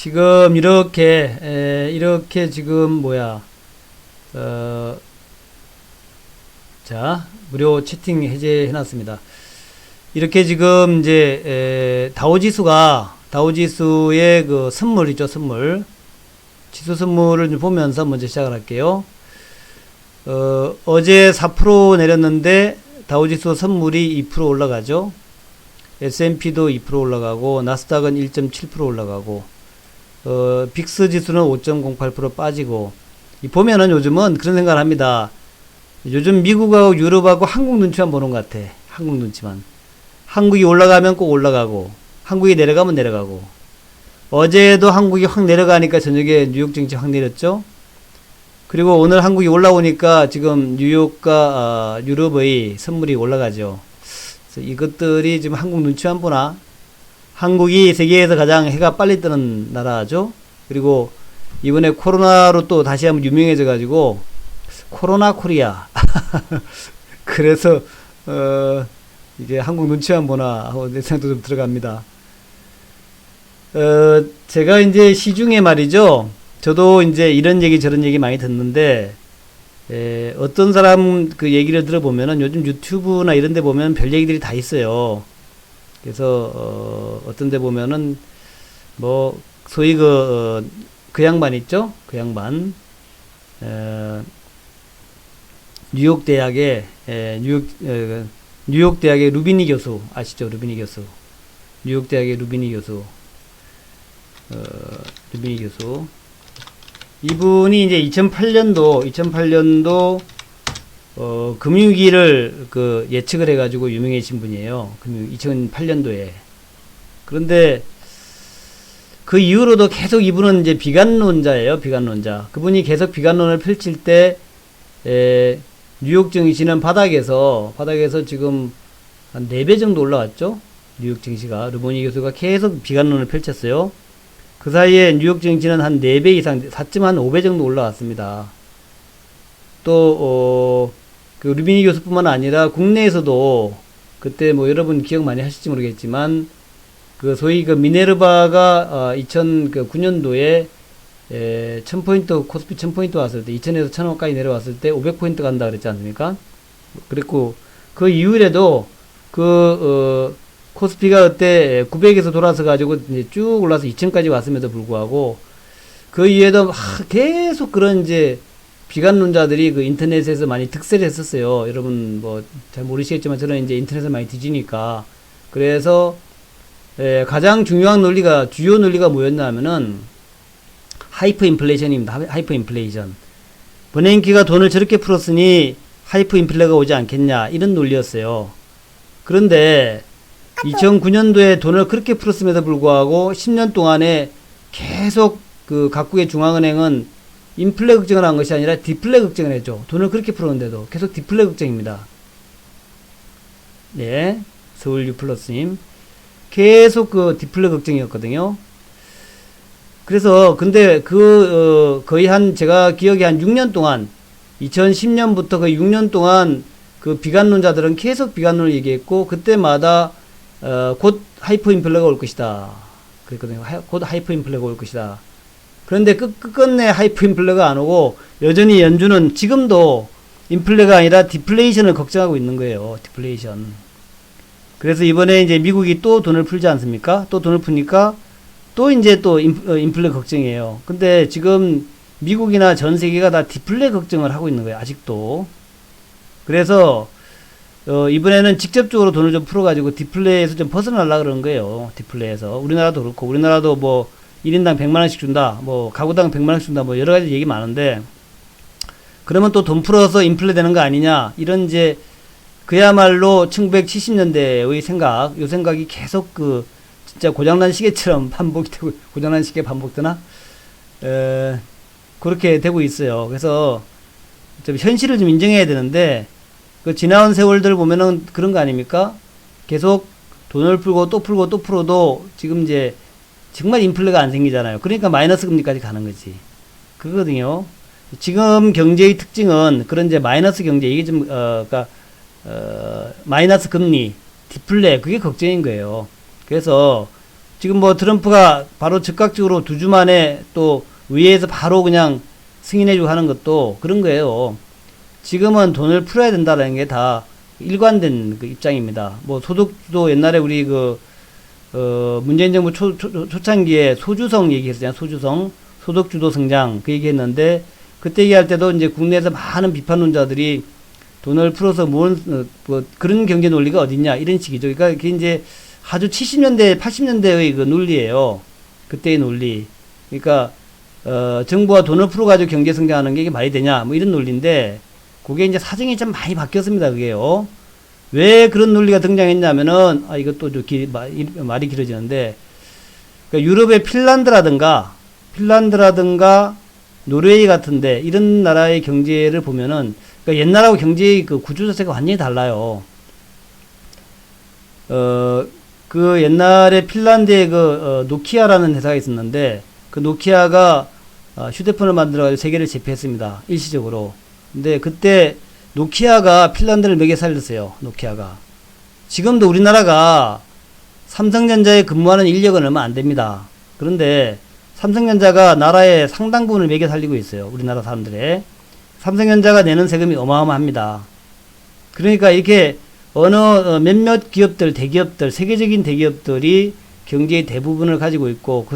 지금 이렇게 지금 자, 무료 채팅 해제해 놨습니다. 이렇게 지금 이제 다우지수의 그 선물이죠, 선물. 지수 선물을 좀 보면서 먼저 시작을 할게요. 어제 4% 내렸는데 다우지수 선물이 2% 올라가죠. S&P도 2% 올라가고 나스닥은 1.7% 올라가고 빅스 지수는 5.08% 빠지고 보면은 요즘은 그런 생각을 합니다. 요즘 미국하고 유럽하고 한국 눈치만 보는 것 같아. 한국 눈치만. 한국이 올라가면 꼭 올라가고 한국이 내려가면 내려가고 어제도 한국이 확 내려가니까 저녁에 뉴욕 증시 확 내렸죠. 그리고 오늘 한국이 올라오니까 지금 뉴욕과 유럽의 선물이 올라가죠. 그래서 이것들이 지금 한국 눈치만 보나? 한국이 세계에서 가장 해가 빨리 뜨는 나라죠. 그리고 이번에 코로나로 또 다시 한번 유명해져 가지고 코로나 코리아. 그래서 이게 한국 눈치만 보나 하고 내 생각도 좀 들어갑니다. 제가 이제 시중에 말이죠. 저도 이제 이런 얘기 저런 얘기 많이 듣는데 어떤 사람 그 얘기를 들어보면은 요즘 유튜브나 이런 데 보면 별 얘기들이 다 있어요. 그래서 어떤 데 보면은 뭐 소위 그 양반 있죠? 그 양반 뉴욕 대학의 루비니 교수 아시죠? 루비니 교수. 뉴욕 대학의 루비니 교수. 루비니 교수. 이분이 이제 2008년도 금융위기를 그 예측을 해가지고 유명해진 분이에요. 2008년도에. 그런데 그 이후로도 계속 이분은 이제 비관론자예요. 비관론자. 그분이 계속 비관론을 펼칠 때 뉴욕 증시는 바닥에서 지금 한 4배 정도 올라왔죠. 뉴욕 증시가. 루비니 교수가 계속 비관론을 펼쳤어요. 그 사이에 뉴욕 증시는 한 4배 이상, 4.5배 정도 올라왔습니다. 또, 그 루비니 교수뿐만 아니라 국내에서도 그때 뭐 여러분 기억 많이 하실지 모르겠지만 그 소위 그 미네르바가 2009년도에 1000포인트, 코스피 1000포인트 왔을 때 2000에서 1000원까지 내려왔을 때 500포인트 간다 그랬지 않습니까? 그랬고 그 이후에도 코스피가 그때 900에서 돌아서 가지고 이제 쭉 올라서 2000까지 왔음에도 불구하고 그 이후에도 계속 그런 이제 비관론자들이 그 인터넷에서 많이 득세를 했었어요. 여러분 뭐 잘 모르시겠지만 저는 이제 인터넷을 많이 뒤지니까. 그래서 가장 중요한 논리가, 주요 논리가 뭐였냐면은 하이퍼 인플레이션입니다. 하이퍼 인플레이션. 버냉키가 돈을 저렇게 풀었으니 하이퍼 인플레가 오지 않겠냐, 이런 논리였어요. 그런데 2009년도에 돈을 그렇게 풀었음에도 불구하고 10년 동안에 계속 그 각국의 중앙은행은 인플레 걱정을 한 것이 아니라 디플레 걱정을 했죠. 돈을 그렇게 풀었는데도 계속 디플레 걱정입니다. 네, 서울 유플러스님 계속 그 디플레 걱정이었거든요. 그래서 근데 거의 제가 기억에 한 6년 동안 2010년부터 거의 6년 동안 그 비관론자들은 계속 비관론을 얘기했고 그때마다 곧 하이퍼 인플레가 올 것이다 그랬거든요. 곧 하이퍼 인플레가 올 것이다. 그런데 끝끝내 하이퍼 인플레가 안 오고 여전히 연준은 지금도 인플레가 아니라 디플레이션을 걱정하고 있는 거예요. 디플레이션. 그래서 이번에 이제 미국이 또 돈을 풀지 않습니까? 또 돈을 푸니까 또 이제 또 인플레 걱정이에요. 근데 지금 미국이나 전 세계가 다 디플레 걱정을 하고 있는 거예요. 아직도. 그래서 이번에는 직접적으로 돈을 좀 풀어가지고 디플레에서 좀 벗어나려고 그러는 거예요. 디플레에서. 우리나라도 그렇고, 우리나라도 뭐 1인당 100만원씩 준다, 뭐 가구당 100만원씩 준다, 뭐 여러가지 얘기 많은데, 그러면 또 돈 풀어서 인플레 되는 거 아니냐, 이런 이제 그야말로 1970년대의 생각, 요 생각이 계속 진짜 고장난 시계처럼 반복이 되고, 고장난 시계 반복되나? 그렇게 되고 있어요. 그래서 좀 현실을 좀 인정해야 되는데, 그 지나온 세월들 보면은 그런 거 아닙니까? 계속 돈을 풀고 또 풀고 또 풀어도 지금 이제 정말 인플레가 안 생기잖아요. 그러니까 마이너스 금리까지 가는 거지. 그거거든요. 지금 경제의 특징은 그런 이제 마이너스 경제, 이게 좀, 마이너스 금리, 디플레, 그게 걱정인 거예요. 그래서 지금 뭐 트럼프가 바로 즉각적으로 2주 만에 또 의회에서 바로 그냥 승인해주고 하는 것도 그런 거예요. 지금은 돈을 풀어야 된다는 게 다 일관된 그 입장입니다. 뭐 소득도 옛날에 우리 문재인 정부 초창기에 소주성 얘기했잖아요. 소주성. 소득주도 성장 그 얘기했는데 그때 얘기할 때도 이제 국내에서 많은 비판론자들이 돈을 풀어서 뭐 그런 경제 논리가 어딨냐 이런 식이죠. 그러니까 그게 이제 아주 70년대, 80년대의 그 논리예요. 그때의 논리. 그러니까 정부가 돈을 풀어가지고 경제 성장하는 게 이게 말이 되냐 뭐 이런 논리인데 그게 이제 사정이 좀 많이 바뀌었습니다. 그게요. 왜 그런 논리가 등장했냐면은 이것도 좀 말이 길어지는데 그러니까 유럽의 핀란드라든가 노르웨이 같은데 이런 나라의 경제를 보면은 그러니까 옛날하고 경제의 그 구조 자체가 완전히 달라요. 그 옛날에 핀란드에 노키아라는 회사가 있었는데 그 노키아가 휴대폰을 만들어가지고 세계를 제패했습니다. 일시적으로. 근데 그때 노키아가 핀란드를 먹여 살렸어요. 노키아가. 지금도 우리나라가 삼성전자에 근무하는 인력은 얼마 안 됩니다. 그런데 삼성전자가 나라의 상당 부분을 먹여 살리고 있어요. 우리나라 사람들의. 삼성전자가 내는 세금이 어마어마합니다. 그러니까 이렇게 어느 몇몇 기업들, 대기업들, 세계적인 대기업들이 경제의 대부분을 가지고 있고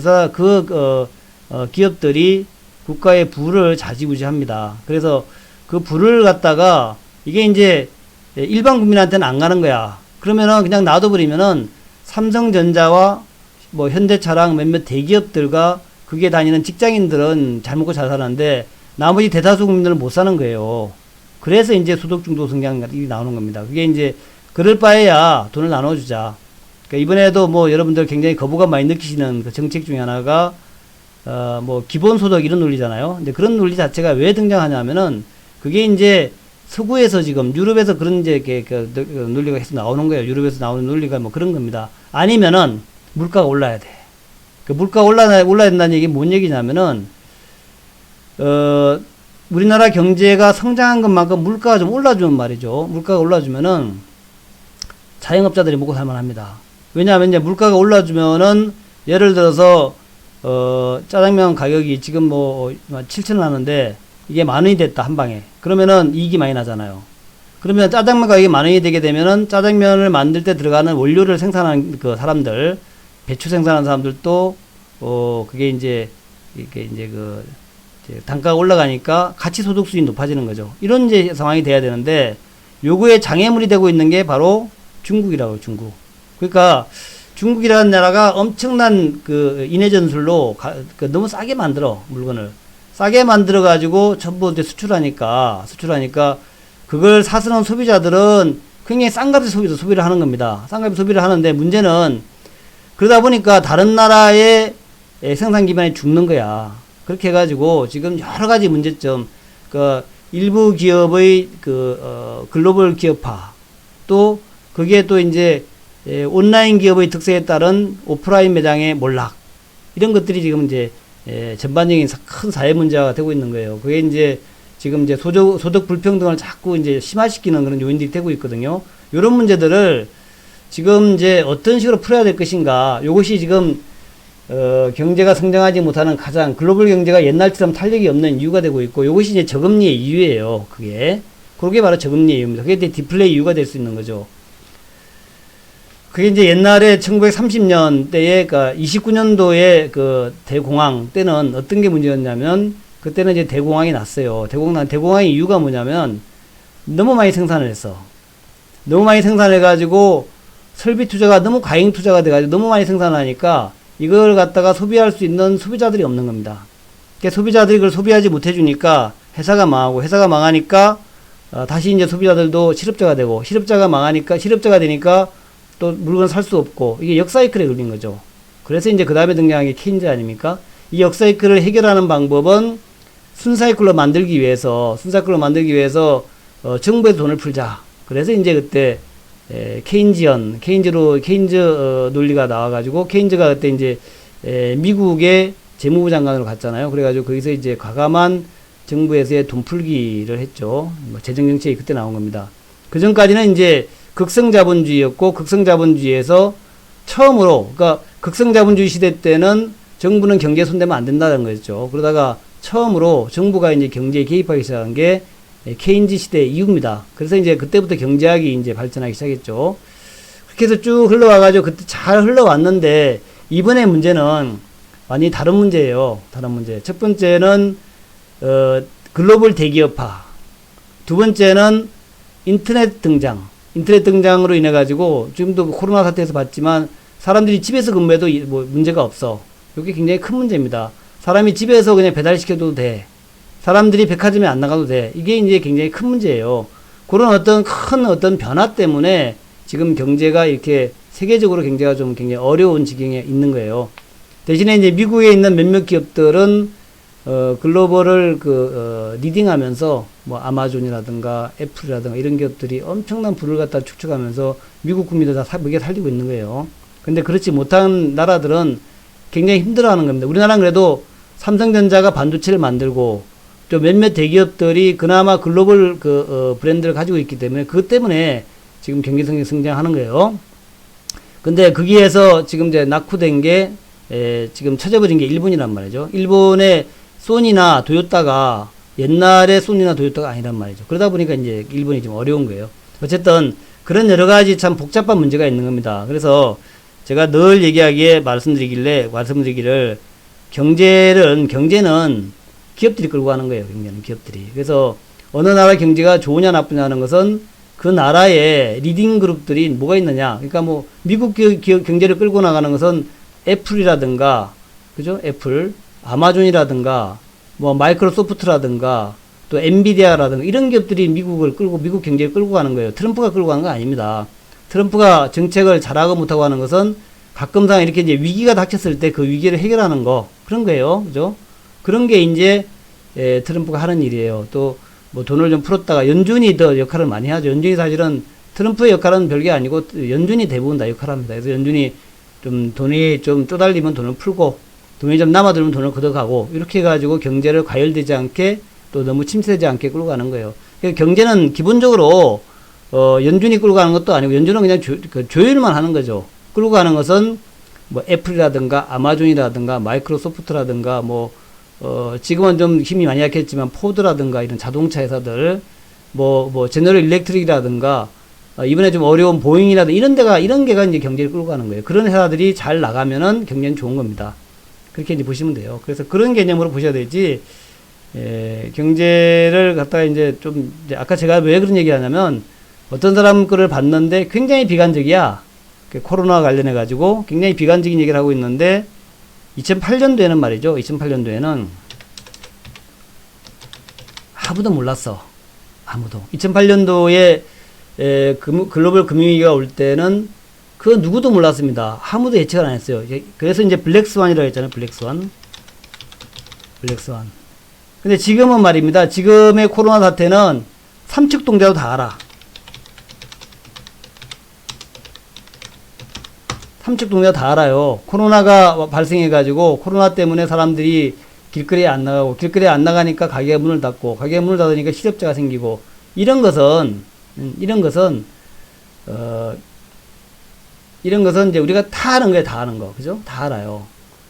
기업들이 국가의 부를 좌지우지합니다. 그래서 그 부를 갖다가 이게 이제 일반 국민한테는 안 가는 거야. 그러면은 그냥 놔둬버리면은 삼성전자와 뭐 현대차랑 몇몇 대기업들과 그게 다니는 직장인들은 잘 먹고 잘 사는데 나머지 대다수 국민들은 못 사는 거예요. 그래서 이제 소득중도 성장이 나오는 겁니다. 그게 이제 그럴 바에야 돈을 나눠주자. 그러니까 이번에도 뭐 여러분들 굉장히 거부감 많이 느끼시는 그 정책 중에 하나가 뭐 기본소득 이런 논리잖아요. 근데 그런 논리 자체가 왜 등장하냐면은 그게 이제 서구에서 지금 유럽에서 그런 이제 논리가 계속 나오는 거예요. 유럽에서 나오는 논리가 뭐 그런 겁니다. 아니면은 물가가 올라야 돼. 그 물가 올라야 된다는 얘기 뭔 얘기냐면은 우리나라 경제가 성장한 것만큼 물가가 좀 올라주면 말이죠. 물가가 올라주면은 자영업자들이 먹고 살만합니다. 왜냐하면 이제 물가가 올라주면은 예를 들어서 짜장면 가격이 지금 뭐 7,000원 하는데 이게 10,000원이 됐다 한 방에. 그러면은 이익이 많이 나잖아요. 그러면 짜장면 가격이 10,000원이 되게 되면은 짜장면을 만들 때 들어가는 원료를 생산하는 그 사람들, 배추 생산하는 사람들도 그게 이제 이렇게 이제 단가가 올라가니까 가치 소득 수준이 높아지는 거죠. 이런 이제 상황이 돼야 되는데 요거에 장애물이 되고 있는 게 바로 중국이라고. 중국. 그러니까 중국이라는 나라가 엄청난 인해 전술로 너무 싸게 만들어 물건을 싸게 만들어 가지고 전부 이제 수출하니까 그걸 사서는 소비자들은 굉장히 싼 값에 소비를 하는 겁니다. 싼 값에 소비를 하는데 문제는 그러다 보니까 다른 나라의 생산 기반이 죽는 거야. 그렇게 해가지고 지금 여러 가지 문제점, 일부 기업의 글로벌 기업화, 또 그게 또 이제 온라인 기업의 특성에 따른 오프라인 매장의 몰락, 이런 것들이 지금 이제 전반적인 큰 사회 문제가 되고 있는 거예요. 그게 이제 지금 이제 소득 불평등을 자꾸 이제 심화시키는 그런 요인들이 되고 있거든요. 이런 문제들을 지금 이제 어떤 식으로 풀어야 될 것인가, 요것이 지금 경제가 성장하지 못하는 가장 글로벌 경제가 옛날처럼 탄력이 없는 이유가 되고 있고, 요것이 이제 저금리의 이유예요. 그게 바로 저금리의 이유입니다. 그게 이제 디플레이 이유가 될 수 있는 거죠. 그게 이제 옛날에 1930년대에 29년도에 대공황 때는 어떤 게 문제였냐면, 그때는 이제 대공황이 났어요. 대공황의 이유가 뭐냐면 너무 많이 생산을 했어. 너무 많이 생산해가지고 설비 투자가 너무 과잉 투자가 돼가지고 너무 많이 생산하니까 이걸 갖다가 소비할 수 있는 소비자들이 없는 겁니다. 그러니까 소비자들이 그걸 소비하지 못해주니까 회사가 망하니까 다시 이제 소비자들도 실업자가 되고, 실업자가 되니까 또 물건 살 수 없고, 이게 역사이클에 걸린 거죠. 그래서 이제 그 다음에 등장한 게 케인즈 아닙니까? 이 역사이클을 해결하는 방법은 순사이클로 만들기 위해서 정부에서 돈을 풀자. 그래서 이제 그때 케인즈 논리가 나와가지고, 케인즈가 그때 이제 미국의 재무부 장관으로 갔잖아요. 그래가지고 거기서 이제 과감한 정부에서의 돈 풀기를 했죠. 재정정책이 그때 나온 겁니다. 그 전까지는 이제 극성자본주의였고, 극성자본주의에서 처음으로, 그러니까 극성자본주의 시대 때는 정부는 경제에 손대면 안 된다는 거였죠. 그러다가 처음으로 정부가 이제 경제에 개입하기 시작한 게 케인즈 시대 이후입니다. 그래서 이제 그때부터 경제학이 이제 발전하기 시작했죠. 그렇게 해서 쭉 흘러와가지고 그때 잘 흘러왔는데 이번에 문제는 완전히 다른 문제예요. 다른 문제. 첫 번째는 글로벌 대기업화. 두 번째는 인터넷 등장으로 인해 가지고 지금도 코로나 사태에서 봤지만 사람들이 집에서 근무해도 뭐 문제가 없어. 이게 굉장히 큰 문제입니다. 사람이 집에서 그냥 배달시켜도 돼. 사람들이 백화점에 안 나가도 돼. 이게 이제 굉장히 큰 문제예요. 그런 큰 변화 때문에 지금 경제가 이렇게 세계적으로 경제가 좀 굉장히 어려운 지경에 있는 거예요. 대신에 이제 미국에 있는 몇몇 기업들은 글로벌을 리딩하면서 뭐 아마존이라든가 애플이라든가 이런 기업들이 엄청난 부를 갖다 축적하면서 미국 국민들 다 먹여 살리고 있는 거예요. 근데 그렇지 못한 나라들은 굉장히 힘들어하는 겁니다. 우리나라는 그래도 삼성전자가 반도체를 만들고 또 몇몇 대기업들이 그나마 글로벌 브랜드를 가지고 있기 때문에 그것 때문에 지금 경제성이 성장하는 거예요. 근데 거기에서 지금 이제 낙후된 게 지금 쳐져버린 게 일본이란 말이죠. 일본의 소니나 도요타가 옛날에 소니나 도요타가 아니란 말이죠. 그러다 보니까 이제 일본이 좀 어려운 거예요. 어쨌든 그런 여러 가지 참 복잡한 문제가 있는 겁니다. 그래서 제가 늘 얘기하기에 말씀드리기를 경제는 기업들이 끌고 가는 거예요. 경제는 기업들이. 그래서 어느 나라 경제가 좋으냐 나쁘냐는 것은 그 나라의 리딩 그룹들이 뭐가 있느냐. 그러니까 뭐 미국 기업 경제를 끌고 나가는 것은 애플이라든가, 그죠? 애플, 아마존이라든가, 뭐 마이크로소프트라든가, 또 엔비디아라든가 이런 기업들이 미국 경제를 끌고 가는 거예요. 트럼프가 끌고 가는 거 아닙니다. 트럼프가 정책을 잘하고 못하고 하는 것은 가끔상 이렇게 이제 위기가 닥쳤을 때 그 위기를 해결하는 거, 그런 거예요. 그죠? 그런 게 이제, 트럼프가 하는 일이에요. 또, 뭐 돈을 좀 풀었다가 연준이 더 역할을 많이 하죠. 연준이 사실은 트럼프의 역할은 별게 아니고 연준이 대부분 다 역할을 합니다. 그래서 연준이 좀 돈이 좀 쪼달리면 돈을 풀고 돈이 좀 남아들면 돈을 걷어가고 이렇게 해가지고 경제를 과열되지 않게 또 너무 침체되지 않게 끌고 가는 거예요. 그러니까 경제는 기본적으로 연준이 끌고 가는 것도 아니고 연준은 그냥 조율만 하는 거죠. 끌고 가는 것은 뭐 애플이라든가 아마존이라든가 마이크로소프트라든가 뭐 지금은 좀 힘이 많이 약했지만 포드라든가 이런 자동차 회사들 뭐 제너럴 일렉트릭이라든가 이번에 좀 어려운 보잉이라든가 이런 게가 이제 경제를 끌고 가는 거예요. 그런 회사들이 잘 나가면은 경제는 좋은 겁니다. 그렇게 이제 보시면 돼요. 그래서 그런 개념으로 보셔야 되지, 경제를 갖다가 이제 아까 제가 왜 그런 얘기 하냐면, 어떤 사람 거를 봤는데 굉장히 비관적이야. 코로나 관련해가지고 굉장히 비관적인 얘기를 하고 있는데, 2008년도에는 말이죠. 2008년도에는 아무도 몰랐어. 아무도. 2008년도에 글로벌 금융위기가 올 때는 그 누구도 몰랐습니다. 아무도 예측을 안 했어요. 그래서 이제 블랙스완이라고 했잖아요. 블랙스완. 근데 지금은 말입니다. 지금의 코로나 사태는 삼척동자도 다 알아. 삼척동자 다 알아요. 코로나가 발생해가지고 코로나 때문에 사람들이 길거리에 안 나가고 길거리에 안 나가니까 가게가 문을 닫고 가게가 문을 닫으니까 실업자가 생기고 이런 것은 이제 우리가 다 아는 거예요. 다 아는 거. 그죠? 다 알아요.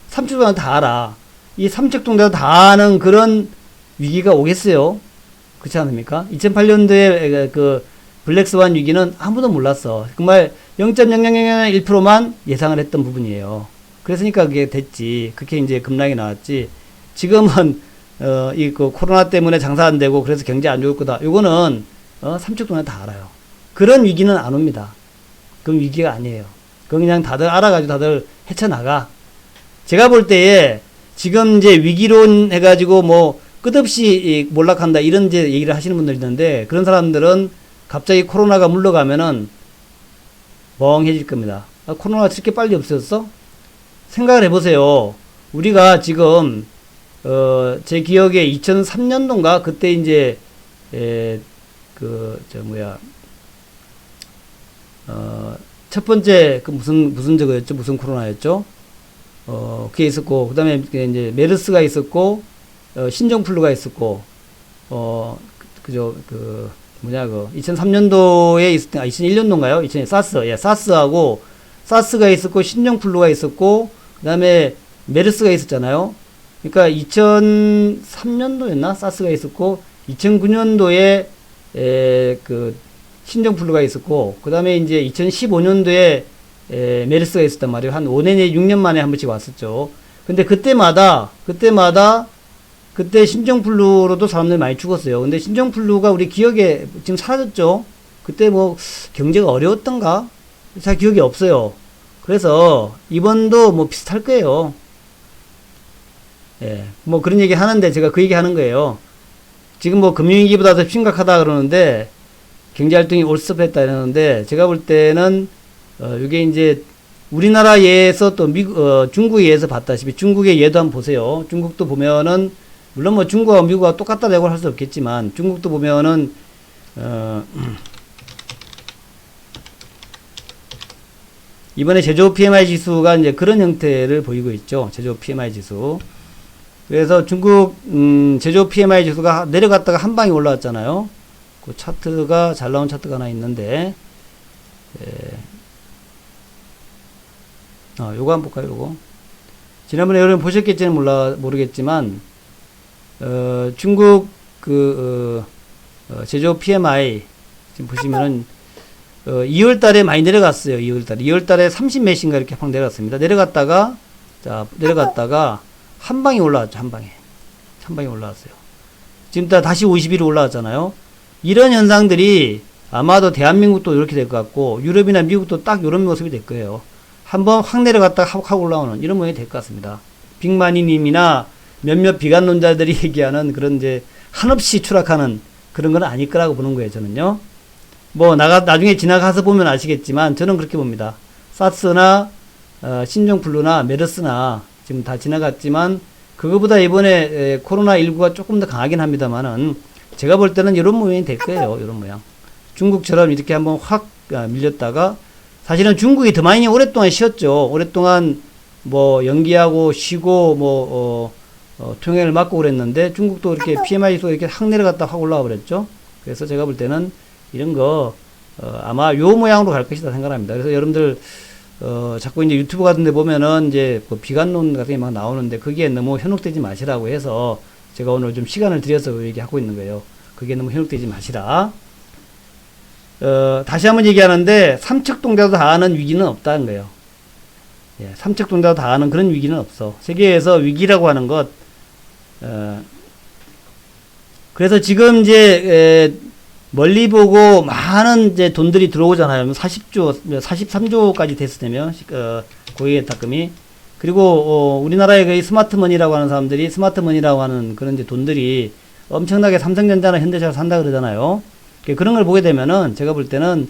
삼척동자 다 알아. 이 삼척동자 다 아는 그런 위기가 오겠어요. 그렇지 않습니까? 2008년도에 그 블랙스완 위기는 아무도 몰랐어. 정말 0.0001%만 예상을 했던 부분이에요. 그랬으니까 그게 됐지. 그렇게 이제 급락이 나왔지. 지금은 그 코로나 때문에 장사 안 되고 그래서 경제 안 좋을 거다. 요거는 삼척동자 다 알아요. 그런 위기는 안 옵니다. 그건 위기가 아니에요. 그건 그냥 다들 알아가지고 다들 헤쳐나가. 제가 볼 때에 지금 이제 위기론 해가지고 뭐 끝없이 몰락한다 이런 이제 얘기를 하시는 분들 있는데 그런 사람들은 갑자기 코로나가 물러가면은 멍해질 겁니다. 코로나가 저렇게 빨리 없어졌어? 생각을 해보세요. 우리가 지금 제 기억에 2003년도인가 그때 이제 첫 번째 무슨 저거였죠? 무슨 코로나였죠? 그게 있었고 그다음에 이제 메르스가 있었고 신종플루가 있었고 2003년도에 있을 때 2001년도인가요? 사스하고 사스가 있었고 신종플루가 있었고 그다음에 메르스가 있었잖아요. 그러니까 2003년도였나 사스가 있었고 2009년도에 그 신종플루가 있었고 그다음에 이제 2015년도에 메르스가 있었단 말이에요. 한 5년에 6년 만에 한 번씩 왔었죠. 근데 그때마다 그때 신종플루로도 사람들이 많이 죽었어요. 근데 신종플루가 우리 기억에 지금 사라졌죠. 그때 뭐 경제가 어려웠던가? 잘 기억이 없어요. 그래서 이번도 뭐 비슷할 거예요. 예, 뭐 그런 얘기 하는데 제가 그 얘기 하는 거예요. 지금 뭐 금융위기보다 더 심각하다 그러는데 경제활동이 올스톱했다 이러는데 제가 볼 때는 이게 이제 우리나라 예에서 또 중국 예에서 봤다시피 중국의 예도 한번 보세요. 중국도 보면은 물론 뭐 중국하고 미국하고 똑같다고 할 수 없겠지만 중국도 보면은 이번에 제조업 PMI 지수가 이제 그런 형태를 보이고 있죠. 제조업 PMI 지수. 그래서 중국 제조업 PMI 지수가 내려갔다가 한 방에 올라왔잖아요. 그 차트가 잘 나온 차트가 하나 있는데 요거 한번 볼까요? 요거 지난번에 여러분 보셨겠지는 모르겠지만 중국 제조업 PMI 지금 보시면은 2월 달에 많이 내려갔어요. 2월 달에 30 몇인가 이렇게 확 내려갔습니다. 내려갔다가 한 방에 올라왔죠. 한 방에 올라왔어요. 지금 다시 50위로 올라왔잖아요. 이런 현상들이 아마도 대한민국도 이렇게 될 것 같고 유럽이나 미국도 딱 이런 모습이 될 거예요. 한번 확 내려갔다가 확 올라오는 이런 모양이 될 것 같습니다. 빅마니님이나 몇몇 비관론자들이 얘기하는 그런 이제 한없이 추락하는 그런 건 아닐 거라고 보는 거예요. 저는요. 뭐 나중에 지나가서 보면 아시겠지만 저는 그렇게 봅니다. 사스나 신종플루나 메르스나 지금 다 지나갔지만 그거보다 이번에 코로나19가 조금 더 강하긴 합니다만은 제가 볼 때는 이런 모양이 될 거예요. 이런 모양. 중국처럼 이렇게 한번 확 밀렸다가 사실은 중국이 더 많이 오랫동안 쉬었죠. 오랫동안 뭐 연기하고 쉬고 뭐 통행을 막고 그랬는데 중국도 이렇게 PMI 지수가 이렇게 확 내려갔다 확 올라와 버렸죠. 그래서 제가 볼 때는 이런 거 아마 요 모양으로 갈 것이다 생각합니다. 그래서 여러분들 자꾸 이제 유튜브 같은 데 보면은 이제 뭐 비관론 같은 게 막 나오는데 거기에 너무 현혹되지 마시라고 해서 제가 오늘 좀 시간을 들여서 얘기하고 있는 거예요. 그게 너무 현혹되지 마시라. 다시 한번 얘기하는데 삼척동자도 다 아는 위기는 없다는 거예요. 예, 삼척동자도 다 아는 그런 위기는 없어. 세계에서 위기라고 하는 것 그래서 지금 이제 멀리 보고 많은 이제 돈들이 들어오잖아요. 40조, 43조까지 됐으면 고액의 탁금이. 그리고 우리나라의 거의 스마트머니라고 하는 사람들이 스마트머니라고 하는 그런 이제 돈들이 엄청나게 삼성전자나 현대차를 산다 그러잖아요. 그런 걸 보게 되면은 제가 볼 때는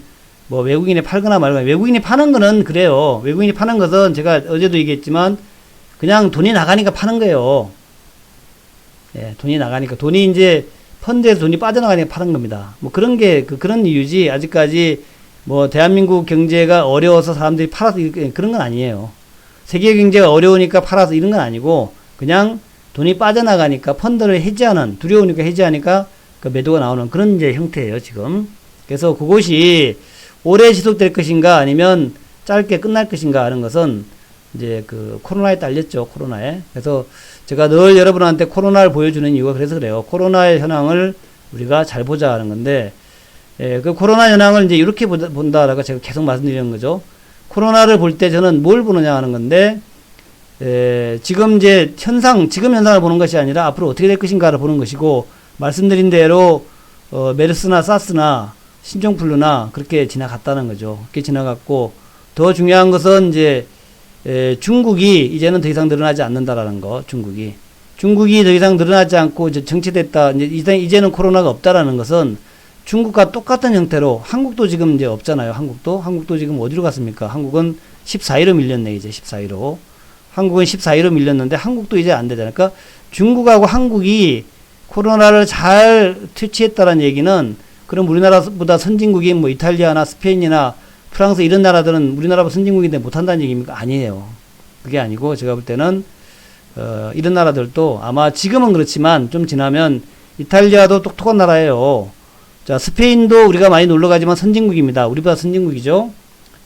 뭐 외국인이 팔거나 말거나 외국인이 파는 거는 그래요. 외국인이 파는 것은 제가 어제도 얘기했지만 그냥 돈이 나가니까 파는 거예요. 예, 돈이 나가니까 돈이 이제 펀드에서 돈이 빠져나가니까 파는 겁니다. 뭐 그런 게 그런 이유지 아직까지 뭐 대한민국 경제가 어려워서 사람들이 팔아서 그런 건 아니에요. 세계 경제가 어려우니까 팔아서 이런 건 아니고 그냥 돈이 빠져나가니까 펀드를 해지하는 두려우니까 해지하니까 그 매도가 나오는 그런 이제 형태예요 지금. 그래서 그것이 오래 지속될 것인가 아니면 짧게 끝날 것인가 하는 것은 이제 그 코로나에 딸렸죠. 코로나에. 그래서 제가 늘 여러분한테 코로나를 보여주는 이유가 그래서 그래요. 코로나의 현황을 우리가 잘 보자 하는 건데 그 코로나 현황을 이제 이렇게 본다라고 제가 계속 말씀드리는 거죠. 코로나를 볼 때 저는 뭘 보느냐 하는 건데 지금 이제 지금 현상을 보는 것이 아니라 앞으로 어떻게 될 것인가를 보는 것이고 말씀드린 대로 메르스나 사스나 신종플루나 그렇게 지나갔다는 거죠. 그렇게 지나갔고 더 중요한 것은 이제 중국이 이제는 더 이상 늘어나지 않는다라는 거. 중국이 더 이상 늘어나지 않고 이제 정체됐다. 이제는 코로나가 없다라는 것은 중국과 똑같은 형태로 한국도 지금 이제 없잖아요. 한국도 지금 어디로 갔습니까? 한국은 14위로 밀렸네. 이제 14위로. 한국은 14위로 밀렸는데 한국도 이제 안 되잖아요. 그러니까 중국하고 한국이 코로나를 잘 퇴치했다는 얘기는 그럼 우리나라보다 선진국인 뭐 이탈리아나 스페인이나 프랑스 이런 나라들은 우리나라보다 선진국인데 못한다는 얘기입니까? 아니에요. 그게 아니고 제가 볼 때는 이런 나라들도 아마 지금은 그렇지만 좀 지나면 이탈리아도 똑똑한 나라예요. 자, 스페인도 우리가 많이 놀러 가지만 선진국입니다. 우리보다 선진국이죠.